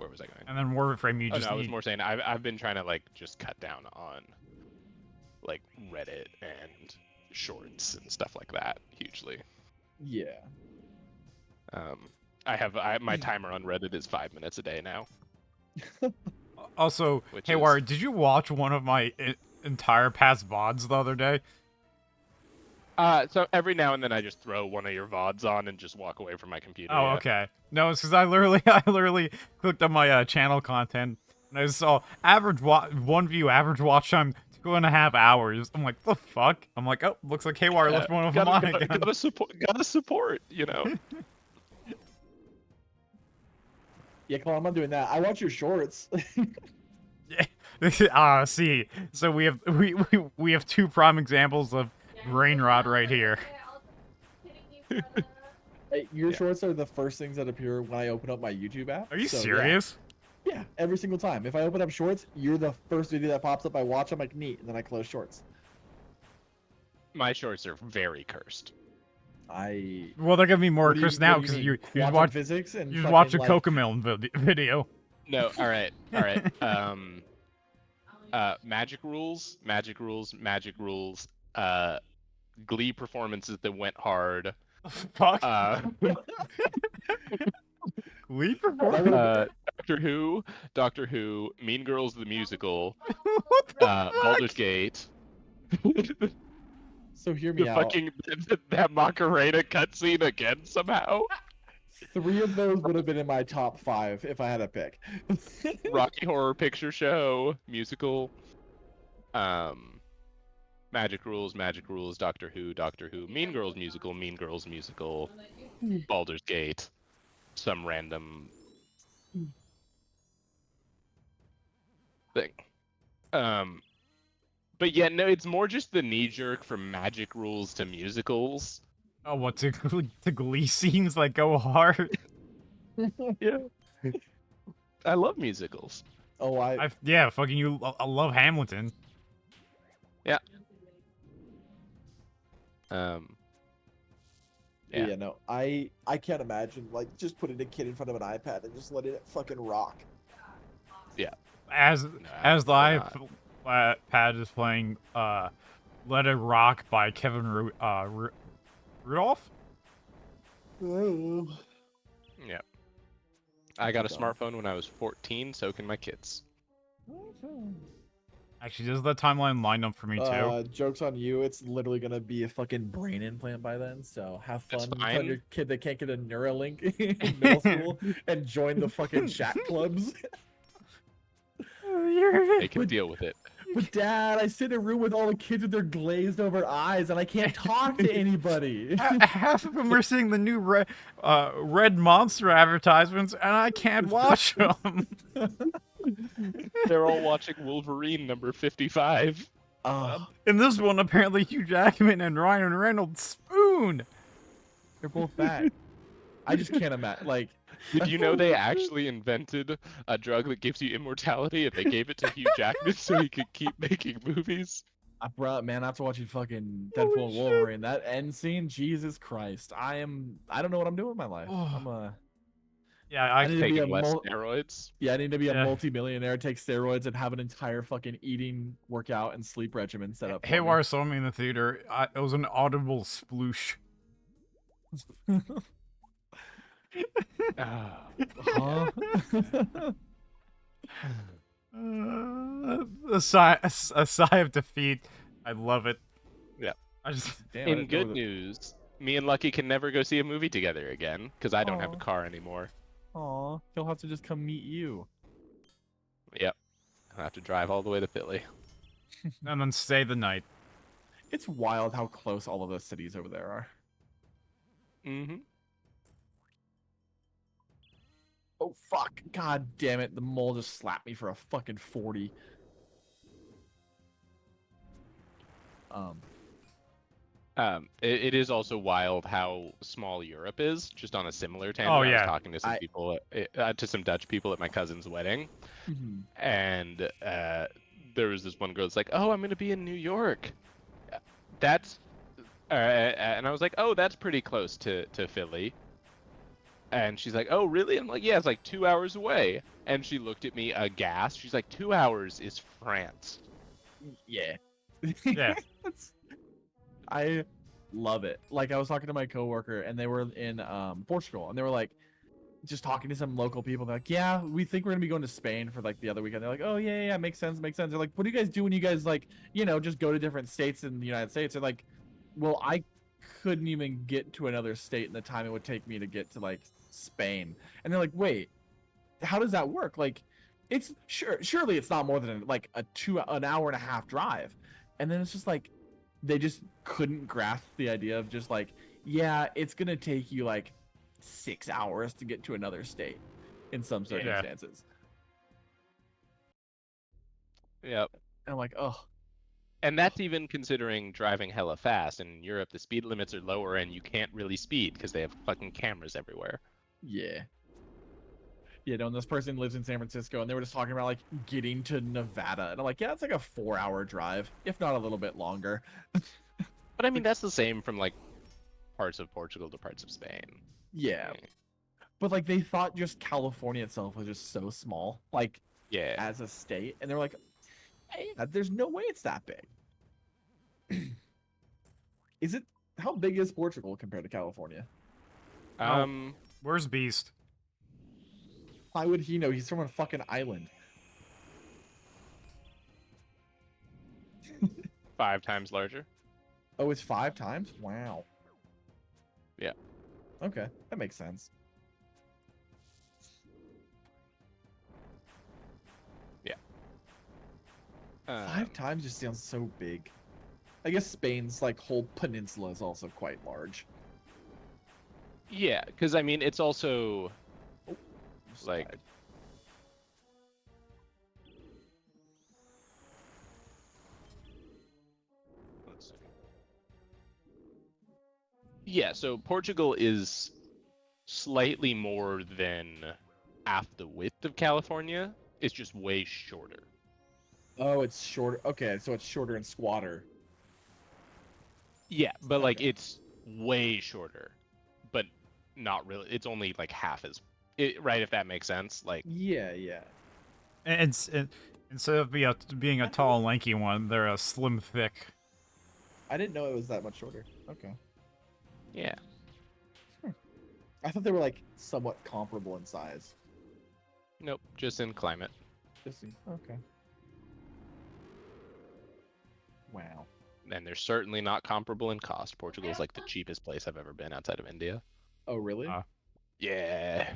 was I going? And then Warframe, you Oh no, just I was need. more saying I've been trying to like just cut down on like Reddit and shorts and stuff like that hugely. Yeah. My timer on Reddit is 5 minutes a day now. Also, Which hey, is Ward, did you watch one of my entire past VODs the other day? so every now and then I just throw one of your VODs on and just walk away from my computer. Oh, Yeah. okay. No, it's because I literally clicked on my channel content and I saw one view, average watch time 2.5 hours. I'm like, the fuck? I'm like, oh, looks like Haywire left one of them on again. Gotta support, you know. Yeah, come on, I'm not doing that. I watch your shorts. Yeah. See, so we have two prime examples of brain rot right here. Hey, your Yeah. shorts are the first things that appear when I open up my YouTube app. Are you so, serious? Yeah, every single time. If I open up shorts, you're the first video that pops up. I watch, I'm like, neat, and then I close shorts. My shorts are very cursed. Well, they're gonna be more cursed now because you just Quantum watch physics and you just watch a like... Cocomelon video. No, all right. Magic rules, magic rules, magic rules. Glee performances that went hard. Fuck. Leap Doctor Who, Mean Girls the musical, What the fuck? Baldur's Gate. So hear me out. That Macarena cutscene again somehow. 3 of those would have been in my top 5 if I had to pick. Rocky Horror Picture Show musical. Magic Rules, Doctor Who, Mean Girls musical, Baldur's Gate, some random thing. But yeah, no, it's more just the knee jerk from Magic Rules to musicals. Oh, what to Glee scenes like go hard? Yeah. I love musicals. Oh, Yeah, fucking you. I love Hamilton. Yeah. Yeah, no, I can't imagine like just putting a kid in front of an iPad and just letting it fucking rock. Yeah. As the iPad is playing "Let It Rock" by Kevin Rudolph. Oh. Yeah. I got a smartphone when I was 14, so can my kids. Actually, does that timeline line up for me too? Joke's on you. It's literally gonna be a fucking brain implant by then. So have That's fun. fine. Tell your kid they can't get a Neuralink in middle school and join the fucking chat clubs. They can deal with it. But Dad, I sit in a room with all the kids with their glazed over eyes, and I can't talk to anybody. Half of them are seeing the new Red Monster advertisements, and I can't watch them. They're all watching Wolverine number 55. In this one, apparently Hugh Jackman and Ryan Reynolds spoon. They're both back. I just can't imagine. Like, Did you know they actually invented a drug that gives you immortality, and they gave it to Hugh Jackman so he could keep making movies? bro, man, after watching fucking Deadpool Holy and shit. Wolverine, that end scene, Jesus Christ, I don't know what I'm doing with my life. Oh. Yeah, I need to be a Taking less steroids. yeah, I need to be a Yeah. multi-millionaire, take steroids, and have an entire fucking eating, workout, and sleep regimen set up for Haywire saw me in the theater. It was an audible sploosh. me. Ah. Huh? A sigh of defeat. I love it. Yeah. I just Damn, I In didn't know good that. news, me and Lucky can never go see a movie together again because I don't have a Aw. car anymore. Aw, he'll have to just come meet you. Yep. I have to drive all the way to Philly. and then stay the night. It's wild how close all of those cities over there are. Mm-hmm. Oh fuck! God damn it! The mole just slapped me for a fucking 40. It is also wild how small Europe is. Just on a similar tangent, Oh, I was yeah. talking to some people, to some Dutch people at my cousin's wedding, Mhm. and there was this one girl that's like, "Oh, I'm gonna be in New York." That's, and I was like, "Oh, that's pretty close to Philly." And she's like, "Oh, really?" I'm like, "Yeah, it's like 2 hours away." And she looked at me aghast. She's like, "2 hours is France." Yeah. Yeah. I love it. Like I was talking to my coworker and they were in Portugal and they were like just talking to some local people. They're like, "Yeah, we think we're gonna be going to Spain for like the other weekend." They're like, "Oh yeah, makes sense, makes sense." They're like, "What do you guys do when you guys like, just go to different states in the United States?" They're like, "Well, I couldn't even get to another state in the time it would take me to get to like Spain." And they're like, "Wait, how does that work? Like, it's surely it's not more than like an hour and a half drive." And then it's just like they just couldn't grasp the idea of just like, yeah, it's gonna take you like 6 hours to get to another state in some circumstances. Yep. And I'm like, oh, And that's even considering driving hella fast. In Europe, the speed limits are lower, and you can't really speed because they have fucking cameras everywhere. yeah. Yeah, no, and this person lives in San Francisco, and they were just talking about like getting to Nevada, and I'm like, yeah, it's like a 4-hour drive, if not a little bit longer. But I mean, that's the same from like parts of Portugal to parts of Spain. Yeah, but like they thought just California itself was just so small, like Yeah. as a state, and they're like, hey, there's no way it's that big. Is it? How big is Portugal compared to California? Where's Beast? How would he know? He's from a fucking island. 5 times larger. Oh, it's 5 times? Wow. Yeah. Okay, that makes sense. Yeah. 5 times just sounds so big. I guess Spain's like whole peninsula is also quite large. Yeah, because I mean, it's also like. Side. Let's see. Yeah, so Portugal is slightly more than half the width of California. It's just way shorter. Oh, it's shorter. Okay, so it's shorter and squatter. Yeah, but like Okay. it's way shorter, but not really. It's only like half as right, if that makes sense. Like, Yeah. And instead of being a tall, lanky one, they're a slim, thick. I didn't know it was that much shorter. Okay. yeah. I thought they were like somewhat comparable in size. Nope, just in climate. Okay. Wow. And they're certainly not comparable in cost. Portugal is like the cheapest place I've ever been outside of India. Oh, really? Yeah.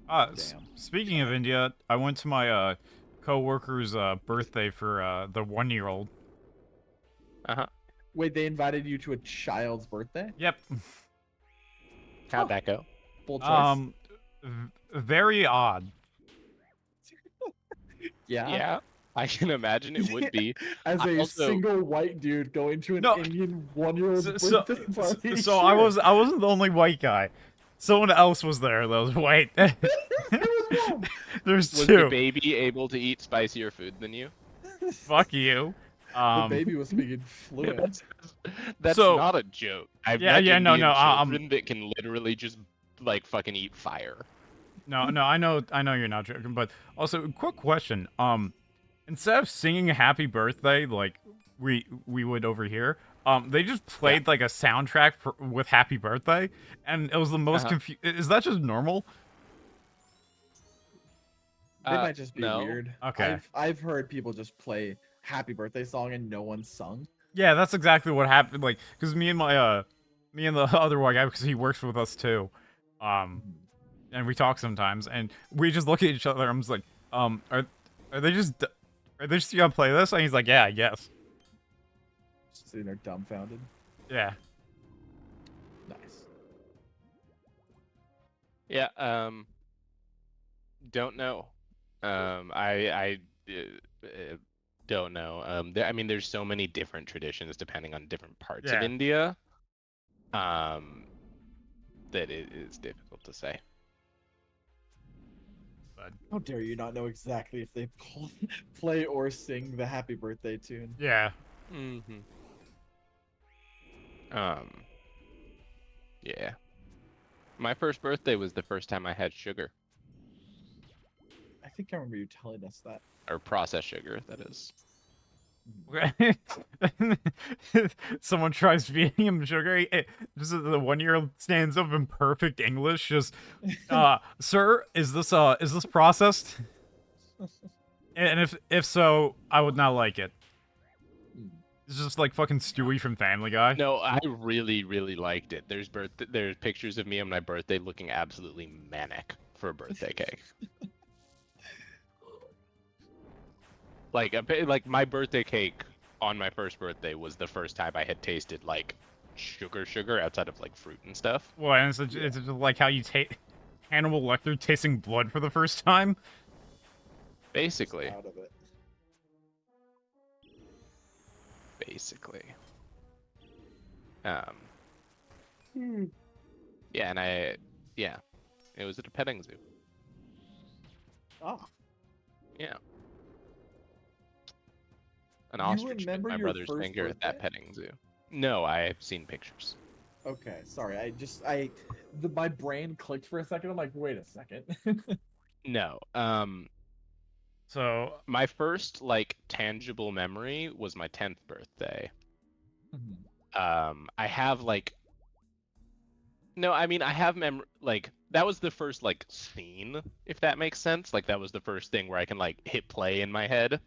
Damn. Speaking of India, I went to my co-worker's birthday for the 1-year-old. Uh-huh. Wait, they invited you to a child's birthday? Yep. How'd that go? Bold choice. Very odd. Yeah. Yeah. I can imagine it would be. As I a also, single white dude going to an No, Indian 1-year-old's So, so, birthday party. so Sure. I wasn't the only white guy. Someone else was there that was white. There was one. There's was the two. baby able to eat spicier food than you? Fuck you. The baby was speaking Yeah, fluent. that's So- not a joke. I've Yeah, met yeah, no, Indian no, children that can literally just like fucking eat fire. No, I know you're not joking, but also, quick question. Instead of singing "Happy Birthday" like we would over here, they just played like a soundtrack with "Happy Birthday," and it was the most Is that just normal? They might just be no. weird. Okay. I've heard people just play Happy Birthday song and no one sung. Yeah, that's exactly what happened. Like, because me and the other white guy, because he works with us too, and we talk sometimes, and we just look at each other. I'm just like, are they just gonna play this? And he's like, yeah, I guess. Just sitting there dumbfounded. Yeah. Nice. Yeah. Don't know. I don't know. I mean, there's so many different traditions depending on different parts of India. That it is difficult to say. But how dare you not know exactly if they play or sing the Happy Birthday tune? Yeah. Mm-hmm. Yeah. My first birthday was the first time I had sugar. I think I remember you telling us that. Or processed sugar, that is. Someone tries feeding him sugar. Just the 1-year-old stands up in perfect English, just, sir, is this processed? And if so, I would not like it. It's just like fucking Stewie from Family Guy. No, I really, really liked it. There's pictures of me on my birthday looking absolutely manic for a birthday cake. Like my birthday cake on my first birthday was the first time I had tasted like sugar outside of like fruit and stuff. Well, and it's just like how you take Hannibal Lecter tasting blood for the first time. Basically. Out of it. Basically. Yeah, and it was at a petting zoo. Ah. Yeah. An ostrich bit remember my your brother's first finger at that birthday? petting zoo. No, I've seen pictures. Okay, sorry. My brain clicked for a second. I'm like, wait a second. No. So My first like tangible memory was my 10th birthday. I have like no, I mean I have like that was the first like scene, if that makes sense. Like that was the first thing where I can like hit play in my head.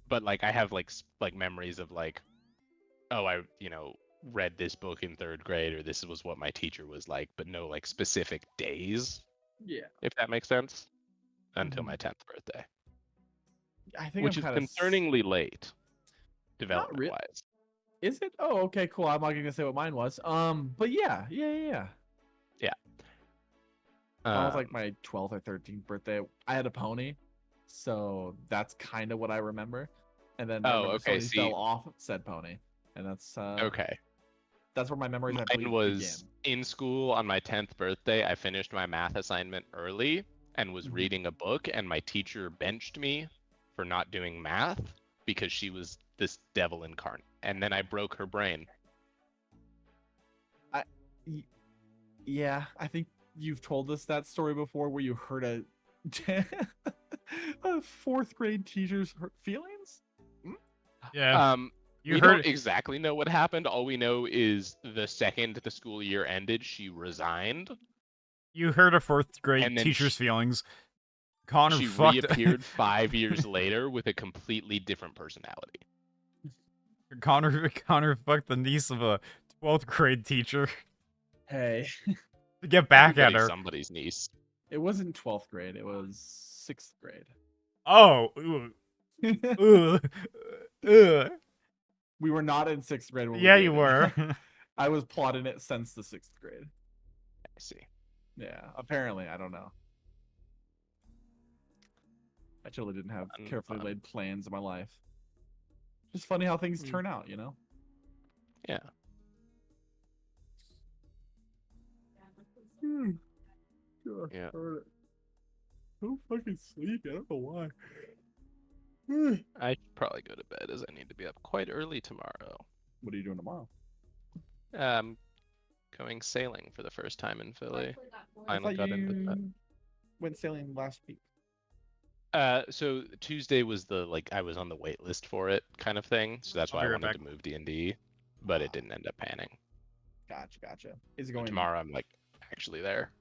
But like I have like memories of like, oh, I read this book in 3rd grade, or this was what my teacher was like, but no like specific days. Yeah. If that makes sense. Until my 10th birthday. I think which I'm is kinda concerningly late, development wise. Is it? Oh, okay, cool. I'm not gonna say what mine was. But yeah. Mine was like my 12th or 13th birthday. I had a pony, so that's kind of what I remember. And then I remember Sony fell off said pony, and that's okay. That's where my memories Mine was in school on my 10th birthday. I finished my math assignment early and was reading a book, and my teacher benched me for not doing math because she was this devil incarnate, and then I broke her brain. Yeah, I think you've told us that story before, where you heard a 4th grade teacher's feelings. Yeah. We don't exactly know what happened. All we know is the second the school year ended, she resigned. You heard a 4th grade teacher's feelings. Connor she reappeared 5 years later with a completely different personality. Connor fucked the niece of a 12th grade teacher. Hey. To get back at her. Somebody's niece. It wasn't 12th grade. It was 6th grade. Oh. We were not in 6th grade. When yeah, you were. I was plotting it since the 6th grade. I see. Yeah, apparently. I don't know. I totally didn't have Fun, carefully fun. laid plans in my life. Just funny how things Mm. turn out, you know? Yeah. Gosh, Yeah. so fucking sleepy. I don't know why. I should probably go to bed as I need to be up quite early tomorrow. What are you doing tomorrow? Going sailing for the first time in Philly. I Finally thought got into that. you went sailing last week. So Tuesday was the I was on the wait list for it kind of thing, so that's I'll why be I right wanted back. to move D&D, but it didn't end up panning. Gotcha. Is it So going? tomorrow I'm actually there.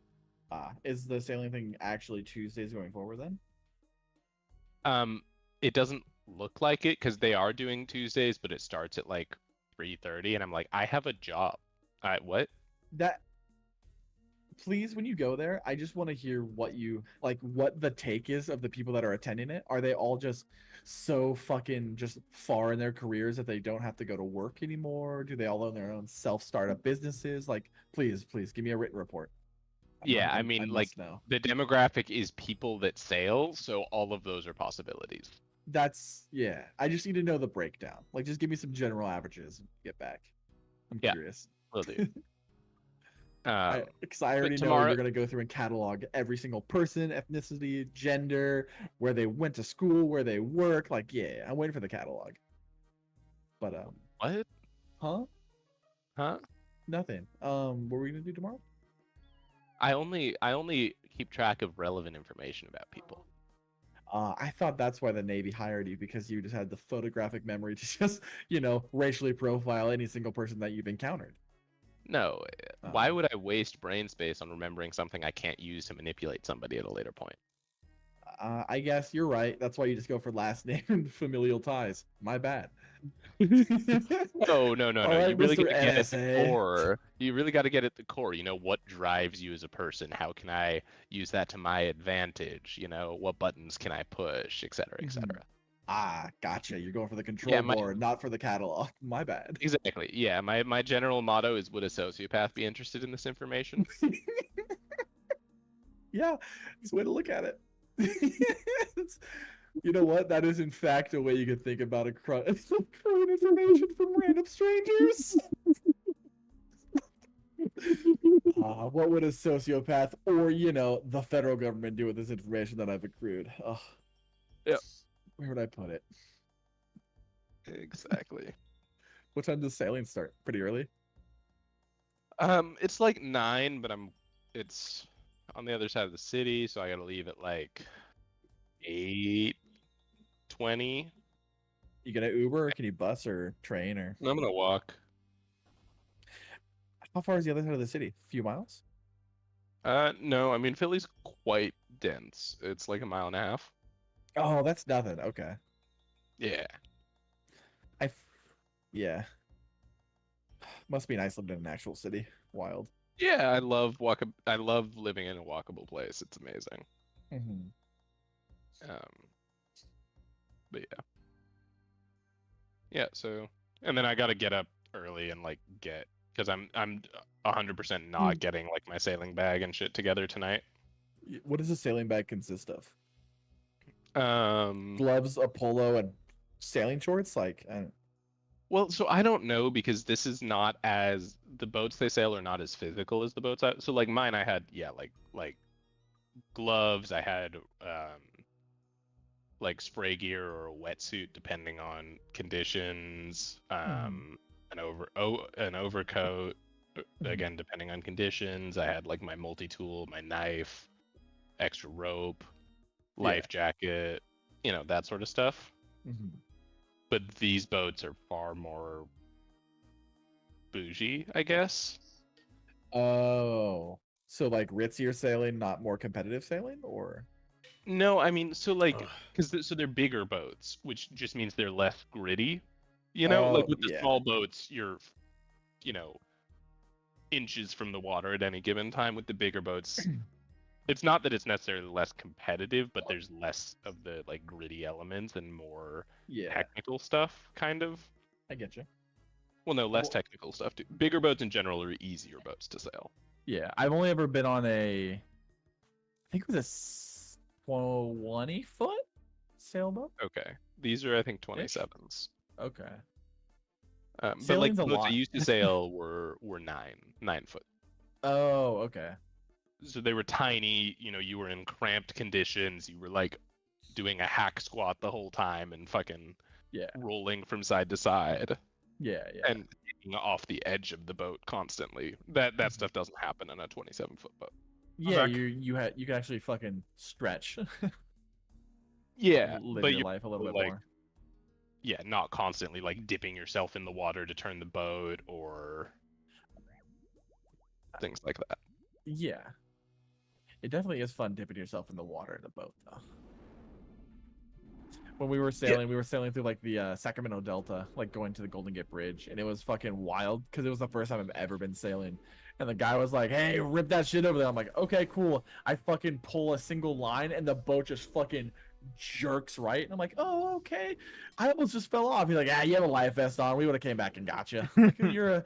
Is the sailing thing actually Tuesdays going forward then? It doesn't look like it because they are doing Tuesdays, but it starts at 3:30, and I'm like, I have a job. What? That please, when you go there, I just want to hear what what the take is of the people that are attending it. Are they all just so fucking just far in their careers that they don't have to go to work anymore? Do they all own their own self-startup businesses? Please, give me a written report. Yeah, I I mean, must know. the demographic is people that sail, so all of those are possibilities. Yeah. I just need to know the breakdown. Just give me some general averages and get back. I'm Yeah, curious. will do. Um, Because I but already know tomorrow, you're gonna go through and catalog every single person, ethnicity, gender, where they went to school, where they work. Yeah, I'm waiting for the catalog. But what? huh? Huh? Nothing. What are we gonna do tomorrow? I only keep track of relevant information about people. I thought that's why the Navy hired you, because you just had the photographic memory to just, racially profile any single person that you've encountered. No, why Oh. would I waste brain space on remembering something I can't use to manipulate somebody at a later point? I guess you're right. That's why you just go for last name and familial ties. My bad. No. All You right, really Mr. got to get at the NSA. core. You really got to get at the core. What drives you as a person? How can I use that to my advantage? What buttons can I push, et cetera, et Mhm. cetera. Gotcha. You're going for the Yeah, control my board, not for the catalog. My bad. exactly. Yeah, my general motto is, would a sociopath be interested in this information? Yeah, it's a way to look at it. You know what? That is in fact a way you could think about accruing information from random strangers. What would a sociopath or the federal government do with this information that I've accrued? Yep. Where would I put it? Exactly. What time does sailing start? Pretty early. It's 9, but it's on the other side of the city, so I gotta leave at 8:20. You get an Uber, or can you bus or train, or I'm gonna walk. how far is the other side of the city? A few miles? No, I mean Philly's quite dense. It's like a mile and a half. Oh, that's nothing. Okay. Yeah. I, yeah. Must be nice living in an actual city. Wild. Yeah, I love living in a walkable place. It's amazing. Mm-hmm. But yeah. Yeah, so and then I gotta get up early and get because I'm 100% not getting my sailing bag and shit together tonight. What does a sailing bag consist of? Um, Gloves, a polo, and sailing shorts? well, so I don't know because this is not as the boats they sail are not as physical as the boats so mine I had like gloves, I had spray gear or a wetsuit depending on conditions, an overcoat again depending on conditions. I had my multi-tool, my knife, extra rope, Yeah. life jacket, that sort of stuff. Mm-hmm. But these boats are far more bougie, I guess. Oh, so ritzier sailing, not more competitive sailing, or? No, I mean, so so they're bigger boats, which just means they're less gritty. Oh, With the yeah. small boats, you're, you know, inches from the water at any given time. With the bigger boats, it's not that it's necessarily less competitive, but there's less of the gritty elements and more Yeah, technical stuff, kind of. I get you. Well, no, less technical stuff too. Bigger boats in general are easier boats to sail. Yeah, I've only ever been on I think it was a 20 foot. sailboat. Okay. These are, I think, 27s. Okay. But like Sailing's the a boats I lot. used to sail were 9 foot. Oh, okay. So they were tiny. You were in cramped conditions. You were like doing a hack squat the whole time and fucking Yeah. rolling from side to side Yeah. Yeah. and hanging off the edge of the boat constantly. That stuff doesn't happen in a 27-foot boat. Yeah. back. You can actually fucking stretch. Yeah, Live but your you're life a little bit like more. not constantly like dipping yourself in the water to turn the boat or things like that. Yeah. It definitely is fun dipping yourself in the water in a boat, though. When we were sailing through like the Sacramento Delta, like going to the Golden Gate Bridge, and it was fucking wild because it was the first time I've ever been sailing. And the guy was like, "Hey, rip that shit over there." I'm like, "Okay, cool." I fucking pull a single line, and the boat just fucking jerks right. And I'm like, "Oh, okay." I almost just fell off. He's like, "Yeah, you have a life vest on. We would have came back and got you." I'm like, "You're a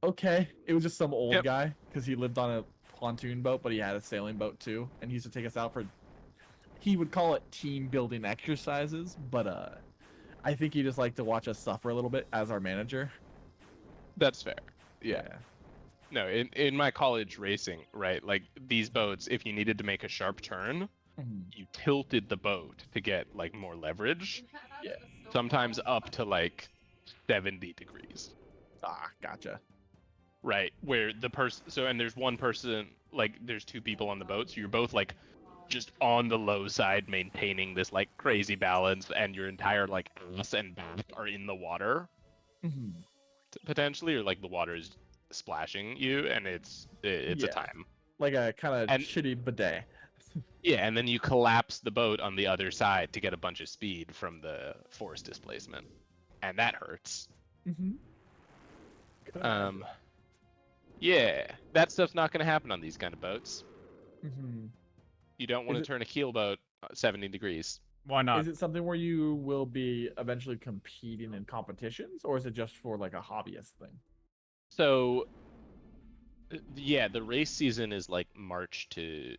okay." It was just some old Yep. guy because he lived on a pontoon boat, but he had a sailing boat too, and he used to take us out for. He would call it team building exercises, but I think he just liked to watch us suffer a little bit as our manager. That's fair. Yeah. No, in my college racing, right? Like these boats, if you needed to make a sharp turn, Mhm. you tilted the boat to get like more leverage. Yeah. Sometimes up to like 70 degrees. Ah, gotcha. Right, where the person and there's one person, like there's two people on the boat, so you're both like just on the low side maintaining this like crazy balance, and your entire like ass and back are in the water Mhm. potentially, or like the water is splashing you, and it's a Yeah. time. Like a kind of And shitty bidet. yeah, and then you collapse the boat on the other side to get a bunch of speed from the force displacement, and that hurts. Mhm. Um, yeah, that stuff's not gonna happen on these kind of boats. Mhm. You don't want Is to it turn a keel boat 70 degrees. Why not? is it something where you will be eventually competing in competitions, or is it just for like a hobbyist thing? So, yeah, the race season is like March to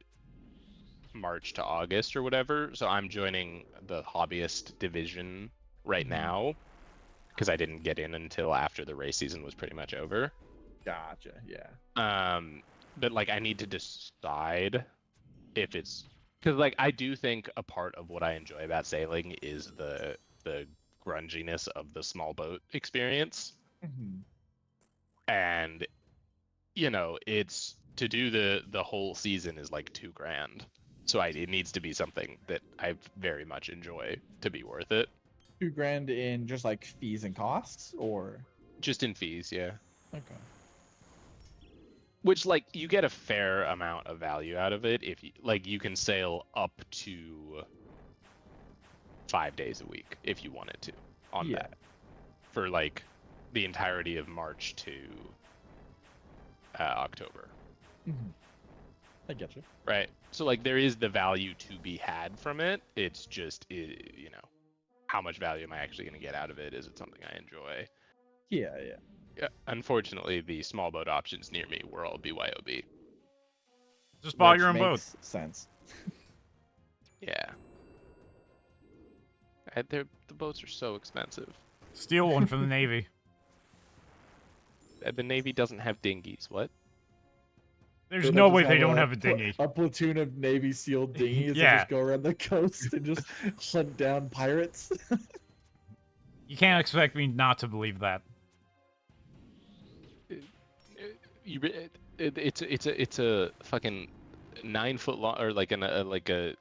August or whatever. So I'm joining the hobbyist division right Mhm. now because I didn't get in until after the race season was pretty much over. Gotcha. Yeah. But like I need to decide if it's because like I do think a part of what I enjoy about sailing is the grunginess of the small boat experience. Mhm. And it's to do the whole season is like $2,000, so it needs to be something that I very much enjoy to be worth it. $2,000 in just like fees and costs, or Just in fees, yeah. okay. Which like you get a fair amount of value out of it if you can sail up to 5 days a week if you wanted to on Yeah. that for like the entirety of March to October. Mhm. I get you. Right. So like there is the value to be had from it. It's just how much value am I actually going to get out of it? Is it something I enjoy? Yeah. Yeah. Yeah. Unfortunately, the small boat options near me were all BYOB. Just buy Which your own boat. makes sense. Yeah. The boats are so expensive. Steal one from the Navy. The Navy doesn't have dinghies. What? There's They no just way they have don't have a dinghy. a platoon of Navy SEAL dinghies that Yeah. just go around the coast and just hunt down pirates. You can't expect me not to believe that. It's a fucking 9 foot long or like a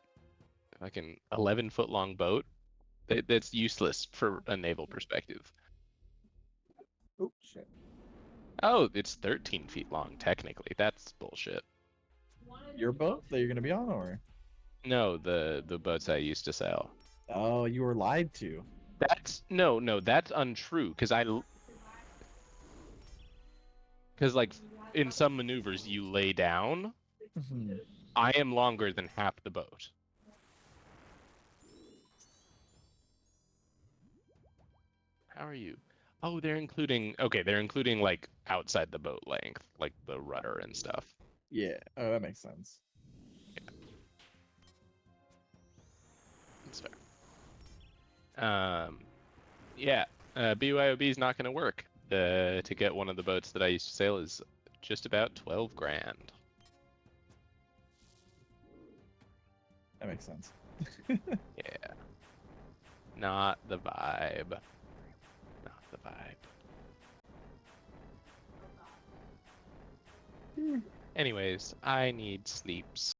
fucking 11-foot long boat. That's useless for a naval perspective. Oh shit! Oh, it's 13 feet long technically. That's bullshit. Your boat that you're gonna be on, or No, the boats I used to sail. oh, you were lied to. That's no, that's untrue because like in some maneuvers you lay down. Mhm. I am longer than half the boat. How are you? Oh, they're including like outside the boat length, like the rudder and stuff. Yeah. Oh, that makes sense. That's fair. Yeah, BYOB is not going to work. To get one of the boats that I used to sail is just about 12 grand. That makes sense. Yeah. Not the vibe. Not the vibe. Anyways, I need sleeps.